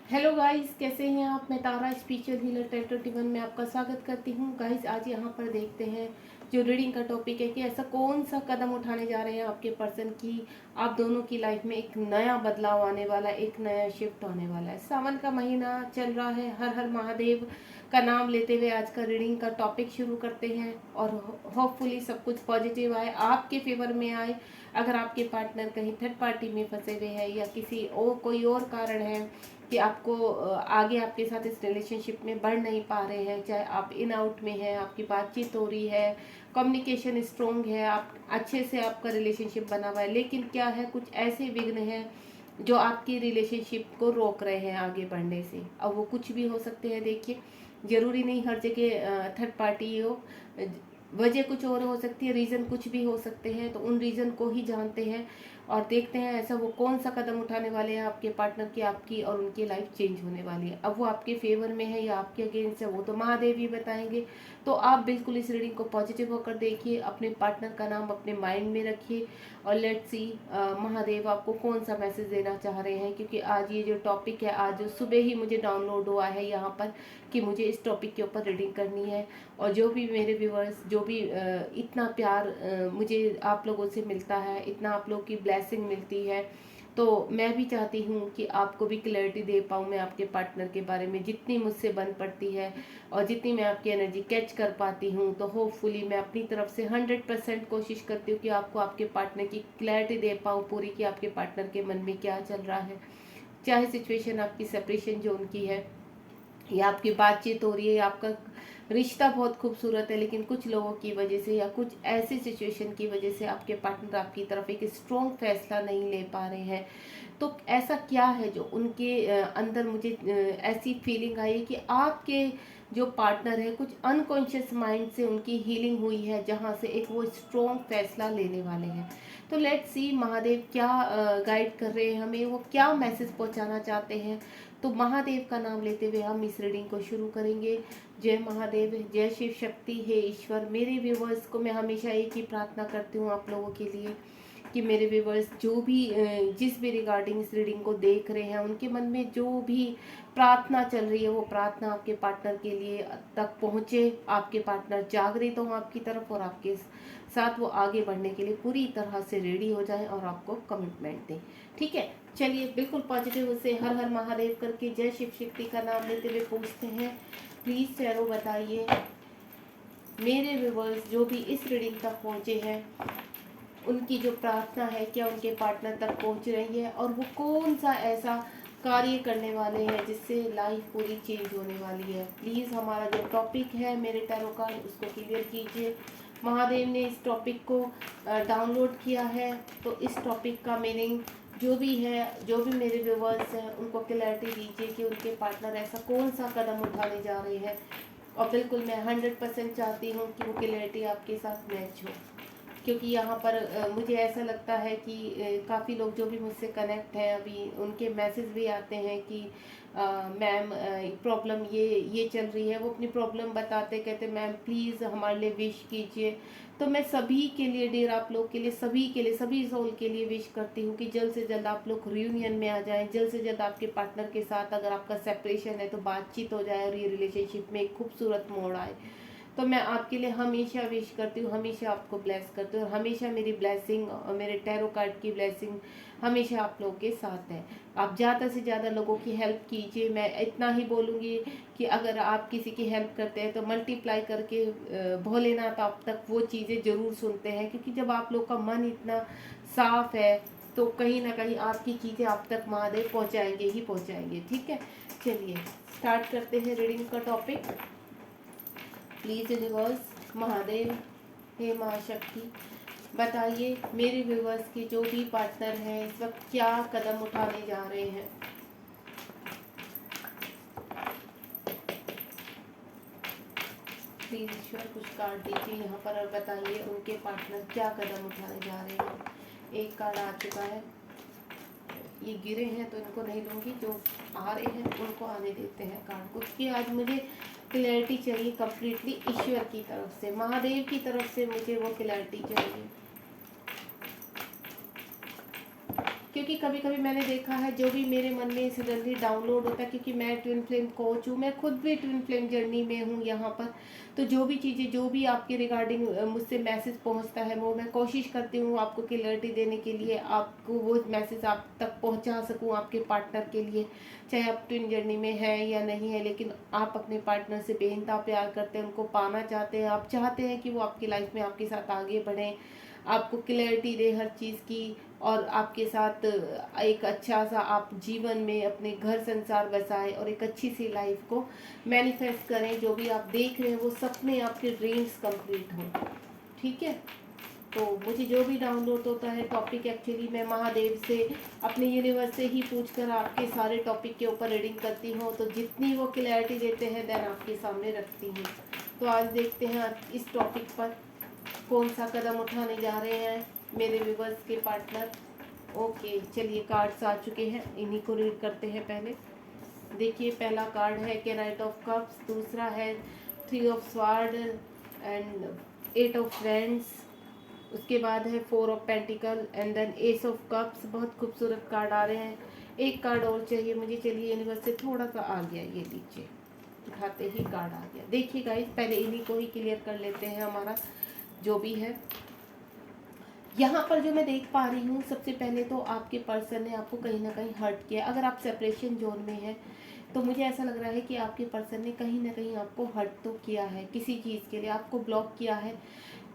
Hello guys, कैसे हैं आप। मैं तारा स्पिरिचुअल हीलर 1021 में आपका स्वागत करती हूँ। गाइस, आज यहाँ पर देखते हैं जो रीडिंग का टॉपिक है कि ऐसा कौन सा कदम उठाने जा रहे हैं आपके पर्सन की आप दोनों की लाइफ में एक नया बदलाव आने वाला है, एक नया शिफ्ट होने वाला है। सावन का महीना चल रहा है। हर हर महादेव का नाम लेते हुए आज का रीडिंग का टॉपिक शुरू करते हैं और होपफुली सब कुछ पॉजिटिव आए, आपके फेवर में आए। अगर आपके पार्टनर कहीं थर्ड पार्टी में फंसे हुए हैं या किसी और कोई और कारण है कि आपको आगे आपके साथ इस रिलेशनशिप में बढ़ नहीं पा रहे हैं, चाहे आप इन आउट में हैं, आपकी बातचीत हो रही है, कम्युनिकेशन स्ट्रोंग है, आप अच्छे से आपका रिलेशनशिप बना हुआ है, लेकिन क्या है कुछ ऐसे विघ्न हैं जो आपकी रिलेशनशिप को रोक रहे हैं आगे बढ़ने से। अब वो कुछ भी हो सकते हैं। देखिए, ज़रूरी नहीं हर जगह थर्ड पार्टी हो, वजह कुछ और हो सकती है, रीज़न कुछ भी हो सकते हैं। तो उन रीज़न को ही जानते हैं और देखते हैं ऐसा वो कौन सा कदम उठाने वाले हैं आपके पार्टनर की, आपकी और उनकी लाइफ चेंज होने वाली है। अब वो आपके फेवर में है या आपके अगेंस्ट है वो तो महादेव ही बताएंगे। तो आप बिल्कुल इस रीडिंग को पॉजिटिव होकर देखिए, अपने पार्टनर का नाम अपने माइंड में रखिए और लेट्स सी महादेव आपको कौन सा मैसेज देना चाह रहे हैं। क्योंकि आज ये जो टॉपिक है, आज सुबह ही मुझे डाउनलोड हुआ है यहाँ पर कि मुझे इस टॉपिक के ऊपर रीडिंग करनी है। और जो भी मेरे व्यूवर्स, जो भी इतना प्यार मुझे आप लोगों से मिलता है, इतना आप लोगों की ब्लेसिंग मिलती है, तो मैं भी चाहती हूँ कि आपको भी क्लैरिटी दे पाऊँ मैं आपके पार्टनर के बारे में, जितनी मुझसे बन पड़ती है और जितनी मैं आपकी एनर्जी कैच कर पाती हूँ। तो होपफुली मैं अपनी तरफ से 100% कोशिश करती हूँ कि आपको आपके पार्टनर की क्लैरिटी दे पाऊँ पूरी, कि आपके पार्टनर के मन में क्या चल रहा है। चाहे सिचुएशन आपकी सेपरेशन जो उनकी है, या आपकी बातचीत हो रही है, या आपका रिश्ता बहुत खूबसूरत है, लेकिन कुछ लोगों की वजह से या कुछ ऐसी सिचुएशन की वजह से आपके पार्टनर आपकी तरफ एक स्ट्रॉन्ग फैसला नहीं ले पा रहे हैं। तो ऐसा क्या है जो उनके अंदर मुझे ऐसी फीलिंग आई कि आपके जो पार्टनर है कुछ अनकॉन्शियस माइंड से उनकी हीलिंग हुई है, जहाँ से एक वो स्ट्रॉन्ग फैसला लेने वाले हैं। तो लेट्स सी महादेव क्या गाइड कर रहे हैं हमें, वो क्या मैसेज पहुंचाना चाहते हैं। तो महादेव का नाम लेते हुए हम इस रीडिंग को शुरू करेंगे। जय महादेव, जय शिव शक्ति, हे ईश्वर। मेरे व्यूवर्स को मैं हमेशा एक ही प्रार्थना करती हूँ आप लोगों के लिए कि मेरे व्यूवर्स जो भी जिस भी रिगार्डिंग इस रीडिंग को देख रहे हैं, उनके मन में जो भी प्रार्थना चल रही है वो प्रार्थना आपके पार्टनर के लिए तक पहुँचे, आपके पार्टनर जागृत हो आपकी तरफ और आपके साथ वो आगे बढ़ने के लिए पूरी तरह से रेडी हो जाए और आपको कमिटमेंट दें। ठीक है, चलिए बिल्कुल पॉजिटिव से हर हर महादेव करके जय शिव शक्ति का नाम लेते हुए पूछते हैं। प्लीज़ चैरो बताइए मेरे व्यूवर्स जो भी इस रीडिंग तक पहुँचे हैं, उनकी जो प्रार्थना है क्या उनके पार्टनर तक पहुंच रही है, और वो कौन सा ऐसा कार्य करने वाले हैं जिससे लाइफ पूरी चेंज होने वाली है। प्लीज़ हमारा जो टॉपिक है मेरे टैरो कार्ड उसको क्लियर कीजिए। महादेव ने इस टॉपिक को डाउनलोड किया है, तो इस टॉपिक का मीनिंग जो भी है, जो भी मेरे व्यूवर्स हैं उनको क्लैरिटी दीजिए कि उनके पार्टनर ऐसा कौन सा कदम उठाने जा रहे हैं। और बिल्कुल मैं 100% चाहती हूँ कि वो क्लैरिटी आपके साथ मैच हो, क्योंकि यहाँ पर मुझे ऐसा लगता है कि काफ़ी लोग जो भी मुझसे कनेक्ट हैं अभी, उनके मैसेज भी आते हैं कि मैम प्रॉब्लम ये चल रही है। वो अपनी प्रॉब्लम बताते, कहते मैम प्लीज़ हमारे लिए विश कीजिए। तो मैं सभी के लिए, डियर आप लोग के लिए, सभी के लिए, सभी सोल के लिए विश करती हूँ कि जल्द से जल्द आप लोग रियूनियन में आ जाएं, जल्द से जल्द आपके पार्टनर के साथ, अगर आपका सेपरेशन है तो बातचीत हो जाए और ये रिलेशनशिप में एक खूबसूरत मोड़ आए। तो मैं आपके लिए हमेशा विश करती हूँ, हमेशा आपको ब्लेस करती हूँ, और हमेशा मेरी ब्लेसिंग और मेरे टैरो कार्ड की ब्लेसिंग हमेशा आप लोगों के साथ है। आप ज़्यादा से ज़्यादा लोगों की हेल्प कीजिए। मैं इतना ही बोलूँगी कि अगर आप किसी की हेल्प करते हैं तो मल्टीप्लाई करके भोलेनाथ आप तक वो चीज़ें ज़रूर सुनते हैं, क्योंकि जब आप लोग का मन इतना साफ है तो कहीं ना कहीं आपकी चीज़ें आप तक महादेव पहुँचाएंगे ही पहुँचाएंगे। ठीक है, चलिए स्टार्ट करते हैं रीडिंग का टॉपिक। प्लीज़ यूनिवर्स, महादेव, हे महाशक्ति, बताइए मेरे व्यूवर्स के जो भी पार्टनर हैं इस वक्त क्या कदम उठाने जा रहे हैं। प्लीज़ ईश्वर कुछ कार्ड दीजिए यहाँ पर और बताइए उनके पार्टनर क्या कदम उठाने जा रहे हैं। एक कार्ड आ चुका है, ये गिरे हैं तो इनको नहीं लूँगी, जो आ रहे हैं उनको आने देते हैं कार्ड को, क्योंकि आज मुझे क्लैरिटी चाहिए कम्प्लीटली ईश्वर की तरफ से, महादेव की तरफ से मुझे वो क्लैरिटी चाहिए। क्योंकि कभी कभी मैंने देखा है जो भी मेरे मन में सडनली डाउनलोड होता है, क्योंकि मैं ट्विन फ्लेम कोच हूँ, मैं खुद भी ट्विन फ्लेम जर्नी में हूँ यहाँ पर। तो जो भी चीज़ें, जो भी आपके रिगार्डिंग मुझसे मैसेज पहुँचता है, वो मैं कोशिश करती हूँ आपको क्लियरिटी देने के लिए, आपको वो मैसेज आप तक पहुँचा सकूँ आपके पार्टनर के लिए। चाहे आप ट्विन जर्नी में हैं या नहीं है, लेकिन आप अपने पार्टनर से बेइंतहा प्यार करते हैं, उनको पाना चाहते हैं, आप चाहते हैं कि वो आपकी लाइफ में आपके साथ आगे बढ़ें, आपको क्लैरिटी दे हर चीज़ की, और आपके साथ एक अच्छा सा आप जीवन में अपने घर संसार बसाएं और एक अच्छी सी लाइफ को मैनिफेस्ट करें। जो भी आप देख रहे हैं वो सपने, आपके ड्रीम्स कंप्लीट हों। ठीक है, तो मुझे जो भी डाउनलोड होता है टॉपिक, एक्चुअली मैं महादेव से, अपने यूनिवर्स से ही पूछकर आपके सारे टॉपिक के ऊपर रीडिंग करती हूँ। तो जितनी वो क्लैरिटी देते हैं देन आपके सामने रखती हूँ। तो आज देखते हैं इस टॉपिक पर कौन सा कदम उठाने जा रहे हैं मेरे व्यूवर्स के पार्टनर। ओके, चलिए कार्ड्स आ चुके हैं, इन्हीं को रीड करते हैं पहले। देखिए, पहला कार्ड है के नाइट ऑफ कप्स, दूसरा है 3 of sword and 8 of friends, उसके बाद है 4 of pentacle and then ace of cups. बहुत खूबसूरत कार्ड आ रहे हैं। एक कार्ड और चाहिए मुझे, चलिए यूनिवर्स से थोड़ा सा आ गया, ये लीजिए, उठाते ही कार्ड आ गया। देखिए गाइस, पहले इन्हीं को ही क्लियर कर लेते हैं हमारा जो भी है। यहाँ पर जो मैं देख पा रही हूँ, सबसे पहले तो आपके पर्सन ने आपको कहीं ना कहीं हर्ट किया। अगर आप सेपरेशन जोन में हैं तो मुझे ऐसा लग रहा है कि आपके पर्सन ने कहीं ना कहीं आपको हर्ट तो किया है, किसी चीज़ के लिए आपको ब्लॉक किया है।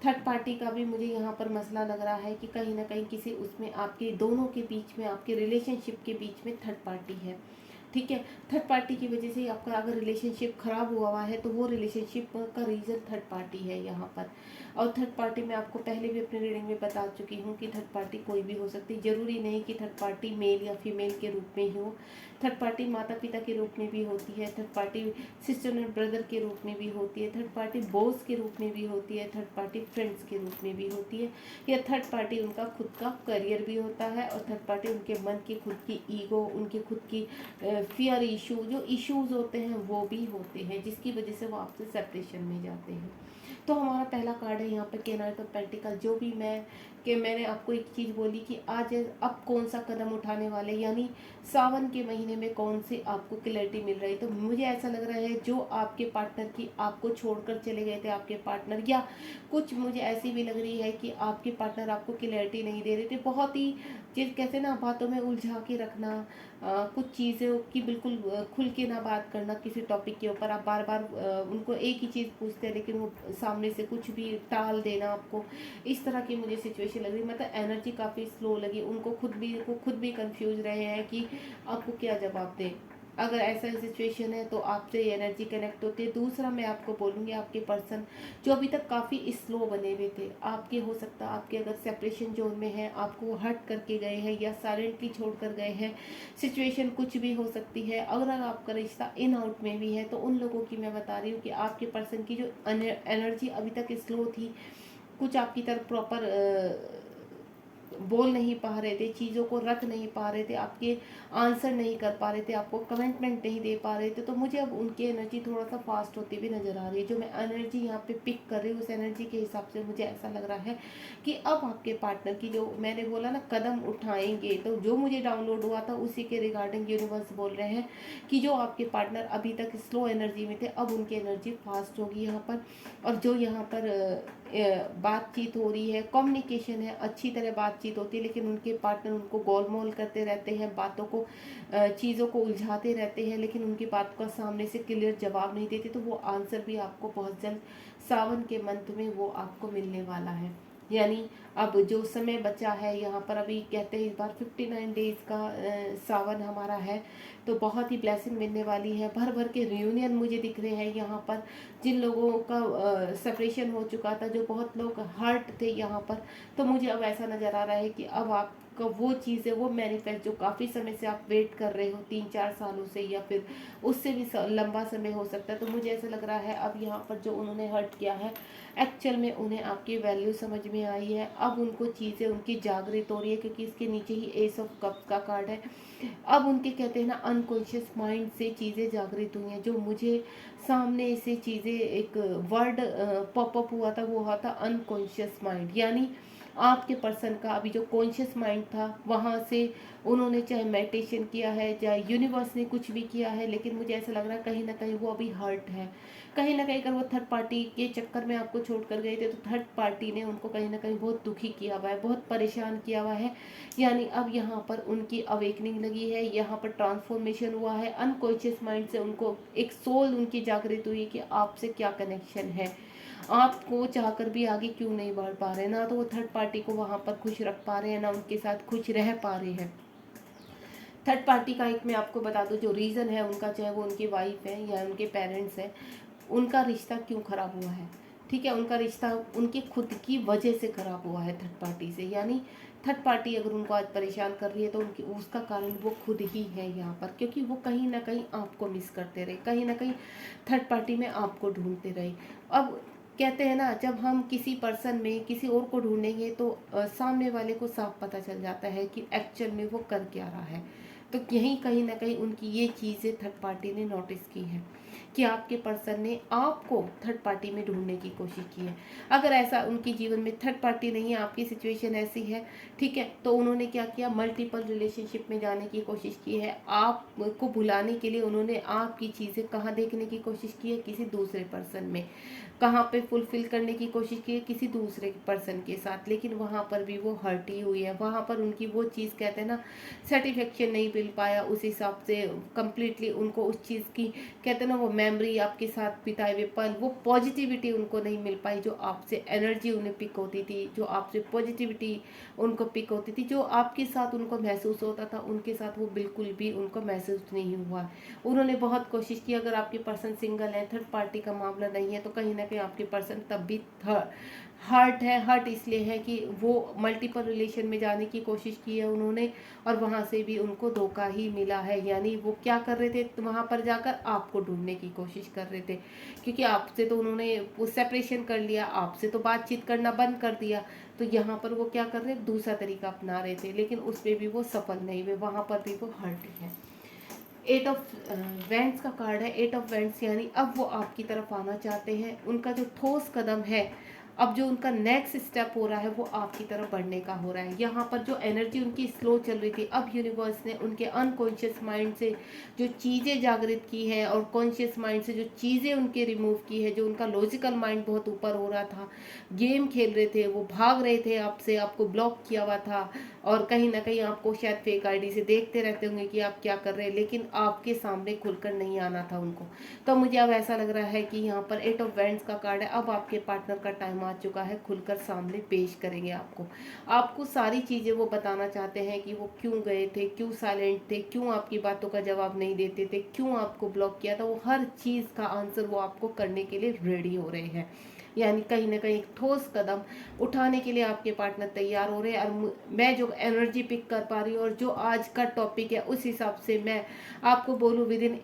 थर्ड पार्टी का भी मुझे यहाँ पर मसला लग रहा है कि कहीं ना कहीं किसी उसमें आपके दोनों के बीच में, आपके रिलेशनशिप के बीच में थर्ड पार्टी है। ठीक है, थर्ड पार्टी की वजह से आपका अगर रिलेशनशिप खराब हुआ है तो वो रिलेशनशिप का रीज़न थर्ड पार्टी है यहाँ पर। और थर्ड पार्टी मैं आपको पहले भी अपनी रीडिंग में बता चुकी हूँ कि थर्ड पार्टी कोई भी हो सकती, ज़रूरी नहीं कि थर्ड पार्टी मेल या फीमेल के रूप में ही हो। थर्ड पार्टी माता पिता के रूप में भी होती है, थर्ड पार्टी सिस्टर और ब्रदर के रूप में भी होती है, थर्ड पार्टी बॉस के रूप में भी होती है, थर्ड पार्टी फ्रेंड्स के रूप में भी होती है, या थर्ड पार्टी उनका खुद का करियर भी होता है, और थर्ड पार्टी उनके मन की खुद की ईगो, उनके खुद की फियर इशू, जो इश्यूज होते हैं वो भी होते हैं, जिसकी वजह से वो आपसे सेपरेशन में जाते हैं। तो हमारा पहला कार्ड है यहाँ पे के नाइट ऑफ पेंटिकल। जो भी मैंने आपको एक चीज़ बोली कि आज अब कौन सा कदम उठाने वाले, यानी सावन के महीने में कौन से आपको क्लैरिटी मिल रही। तो मुझे ऐसा लग रहा है जो आपके पार्टनर की आपको छोड़कर चले गए थे आपके पार्टनर, या कुछ मुझे ऐसी भी लग रही है कि आपके पार्टनर आपको क्लैरिटी नहीं दे रहे थे। बहुत ही चीज़ कहते हैं ना, बातों में उलझा के रखना, कुछ चीज़ों की बिल्कुल खुल के ना बात करना किसी टॉपिक के ऊपर। आप बार बार उनको एक ही चीज़ पूछते हैं लेकिन वो सामने से कुछ भी टाल देना आपको, इस तरह की मुझे सिचुएशन लग रही। मतलब एनर्जी काफ़ी स्लो लगी, उनको खुद भी कंफ्यूज रहे हैं कि आपको क्या जवाब दें। अगर ऐसा सिचुएशन है तो आपसे एनर्जी कनेक्ट होती है। दूसरा मैं आपको बोलूँगी, आपके पर्सन जो अभी तक काफ़ी स्लो बने हुए थे, आपके हो सकता है आपके अगर सेपरेशन जोन में है, आपको हर्ट करके गए हैं या साइलेंटली छोड़ कर गए हैं, सिचुएशन कुछ भी हो सकती है। अगर आपका रिश्ता इन आउट में भी है तो उन लोगों की मैं बता रही हूँ कि आपके पर्सन की जो एनर्जी अभी तक स्लो थी, कुछ आपकी तरफ प्रॉपर बोल नहीं पा रहे थे, चीज़ों को रख नहीं पा रहे थे, आपके आंसर नहीं कर पा रहे थे, आपको कमिटमेंट नहीं दे पा रहे थे, तो मुझे अब उनकी एनर्जी थोड़ा सा फास्ट होती हुई नज़र आ रही है। जो मैं एनर्जी यहाँ पे पिक कर रही हूँ, उस एनर्जी के हिसाब से मुझे ऐसा लग रहा है कि अब आपके पार्टनर की, जो मैंने बोला ना कदम उठाएंगे, तो जो मुझे डाउनलोड हुआ था उसी के रिगार्डिंग यूनिवर्स बोल रहे हैं कि जो आपके पार्टनर अभी तक स्लो एनर्जी में थे, अब उनकी एनर्जी फास्ट होगी यहाँ पर। और जो यहाँ पर बातचीत हो रही है, कम्युनिकेशन है, अच्छी तरह बातचीत होती है, लेकिन उनके पार्टनर उनको गोलमोल करते रहते हैं, बातों को चीज़ों को उलझाते रहते हैं, लेकिन उनकी बात का सामने से क्लियर जवाब नहीं देते। तो वो आंसर भी आपको बहुत जल्द सावन के मंथ में वो आपको मिलने वाला है। यानी अब जो समय बचा है यहाँ पर, अभी कहते हैं इस बार 59 डेज का सावन हमारा है, तो बहुत ही ब्लेसिंग मिलने वाली है। भर भर के रियूनियन मुझे दिख रहे हैं यहाँ पर। जिन लोगों का सेपरेशन हो चुका था, जो बहुत लोग हर्ट थे यहाँ पर, तो मुझे अब ऐसा नज़र आ रहा है कि अब आपका वो चीज़ है, वो मैनिफेस्ट जो काफ़ी समय से आप वेट कर रहे हो, 3-4 सालों से, या फिर उससे भी लंबा समय हो सकता है। तो मुझे ऐसा लग रहा है अब यहाँ पर जो उन्होंने हर्ट किया है, एक्चुअल में उन्हें आपकी वैल्यू समझ में आई है। अब उनको चीज़ें उनकी जागृत हो रही है, क्योंकि इसके नीचे ही एस ऑफ कप्स का कार्ड है। अब उनके कहते हैं ना अनकॉन्शियस माइंड से चीज़ें जागृत हुई हैं। जो मुझे सामने से चीज़ें एक वर्ड पॉपअप हुआ था, वो हुआ था अनकॉन्शियस माइंड। यानी आपके पर्सन का अभी जो कॉन्शियस माइंड था वहाँ से उन्होंने चाहे मेडिटेशन किया है, चाहे यूनिवर्स ने कुछ भी किया है, लेकिन मुझे ऐसा लग रहा है कहीं ना कहीं वो अभी हर्ट है। कहीं ना कहीं अगर वो थर्ड पार्टी के चक्कर में आपको छोड़ कर गए थे तो थर्ड पार्टी ने उनको कहीं ना कहीं बहुत दुखी किया हुआ है, बहुत परेशान किया हुआ है। यानी अब यहाँ पर उनकी अवेकनिंग लगी है, यहाँ पर ट्रांसफॉर्मेशन हुआ है। अनकॉन्शियस माइंड से उनको एक सोल उनकी जागृत हुई कि आपसे क्या कनेक्शन है, आपको चाहकर भी आगे क्यों नहीं बढ़ पा रहे। ना तो वो थर्ड पार्टी को वहाँ पर खुश रख पा रहे हैं, ना उनके साथ खुश रह पा रहे हैं। थर्ड पार्टी का एक मैं आपको बता दूं जो रीज़न है उनका, चाहे वो उनकी वाइफ है या उनके पेरेंट्स हैं, उनका रिश्ता क्यों ख़राब हुआ है, ठीक है, उनका रिश्ता उनकी खुद की वजह से ख़राब हुआ है थर्ड पार्टी से। यानी थर्ड पार्टी अगर उनको आज परेशान कर रही है तो उनकी उसका कारण वो खुद ही है यहाँ पर, क्योंकि वो कहीं ना कहीं आपको मिस करते रहे, कहीं ना कहीं थर्ड पार्टी में आपको ढूंढते रहे। अब कहते हैं ना, जब हम किसी पर्सन में किसी और को ढूंढेंगे तो सामने वाले को साफ पता चल जाता है कि एक्चुअल में वो कर क्या रहा है। तो यहीं कहीं ना कहीं उनकी ये चीज़ें थर्ड पार्टी ने नोटिस की है कि आपके पर्सन ने आपको थर्ड पार्टी में ढूंढने की कोशिश की है। अगर ऐसा उनके जीवन में थर्ड पार्टी नहीं है, आपकी सिचुएशन ऐसी है, ठीक है, तो उन्होंने क्या किया, मल्टीपल रिलेशनशिप में जाने की कोशिश की है। आपको भुलाने के लिए उन्होंने आपकी चीज़ें कहाँ देखने की कोशिश की है, किसी दूसरे पर्सन में। कहाँ पे फुलफिल करने की कोशिश की है, किसी दूसरे पर्सन के साथ, लेकिन वहाँ पर भी वो हर्ट ही हुई है। वहाँ पर उनकी वो चीज़ कहते हैं ना, सेटिस्फेक्शन नहीं मिल पाया उस हिसाब से कंप्लीटली उनको उस चीज़ की कहते हैं ना, वो मेमोरी आपके साथ बिताए हुए पल, वो पॉजिटिविटी उनको नहीं मिल पाई जो आपसे एनर्जी उन्हें पिक होती थी, जो आपसे पॉजिटिविटी उनको पिक होती थी, जो आपके साथ उनको महसूस होता था, उनके साथ वो बिल्कुल भी उनको महसूस नहीं हुआ। उन्होंने बहुत कोशिश की। अगर आपके पर्सन सिंगल है, थर्ड पार्टी का मामला नहीं है, तो कहीं ना कहीं आपके पर्सन तब भी हर्ट है। हर्ट इसलिए है कि वो मल्टीपल रिलेशन में जाने की कोशिश की है उन्होंने, और वहाँ से भी उनको धोखा ही मिला है। यानी वो क्या कर रहे थे, तो वहाँ पर जाकर आपको ढूंढने की कोशिश कर रहे थे, क्योंकि आपसे तो उन्होंने वो सेपरेशन कर लिया, आपसे तो बातचीत करना बंद कर दिया। तो यहाँ पर वो क्या कर रहे, दूसरा तरीका अपना रहे थे, लेकिन उसमें भी वो सफल नहीं हुए, वहाँ पर भी वो हर्ट है। एट ऑफ वेंट्स का कार्ड है। एट ऑफ वेंट्स यानी अब वो आपकी तरफ आना चाहते हैं। उनका जो ठोस कदम है, अब जो उनका नेक्स्ट स्टेप हो रहा है वो आपकी तरफ बढ़ने का हो रहा है। यहाँ पर जो एनर्जी उनकी स्लो चल रही थी, अब यूनिवर्स ने उनके अनकॉन्शियस माइंड से जो चीज़ें जागृत की है और कॉन्शियस माइंड से जो चीज़ें उनके रिमूव की है, जो उनका लॉजिकल माइंड बहुत ऊपर हो रहा था, गेम खेल रहे थे, वो भाग रहे थे आपसे, आपको ब्लॉक किया हुआ था, और कहीं ना कहीं आपको शायद फेक आईडी से देखते रहते होंगे कि आप क्या कर रहे हैं, लेकिन आपके सामने खुलकर नहीं आना था उनको। तो मुझे अब ऐसा लग रहा है कि यहाँ पर एट ऑफ वेंट्स का कार्ड है। अब आपके पार्टनर का टाइम आ चुका है, खुलकर सामने पेश करेंगे आपको। आपको सारी चीज़ें वो बताना चाहते हैं कि वो क्यों गए थे, क्यों साइलेंट थे, क्यों आपकी बातों का जवाब नहीं देते थे, क्यों आपको ब्लॉक किया था। वो हर चीज़ का आंसर वो आपको करने के लिए रेडी हो रहे हैं। यानी कहीं ना कहीं एक ठोस कदम उठाने के लिए आपके पार्टनर तैयार हो रहे हैं। और मैं जो एनर्जी पिक कर पा रही हूँ और जो आज का टॉपिक है उस हिसाब से मैं आपको बोलूँ, विद इन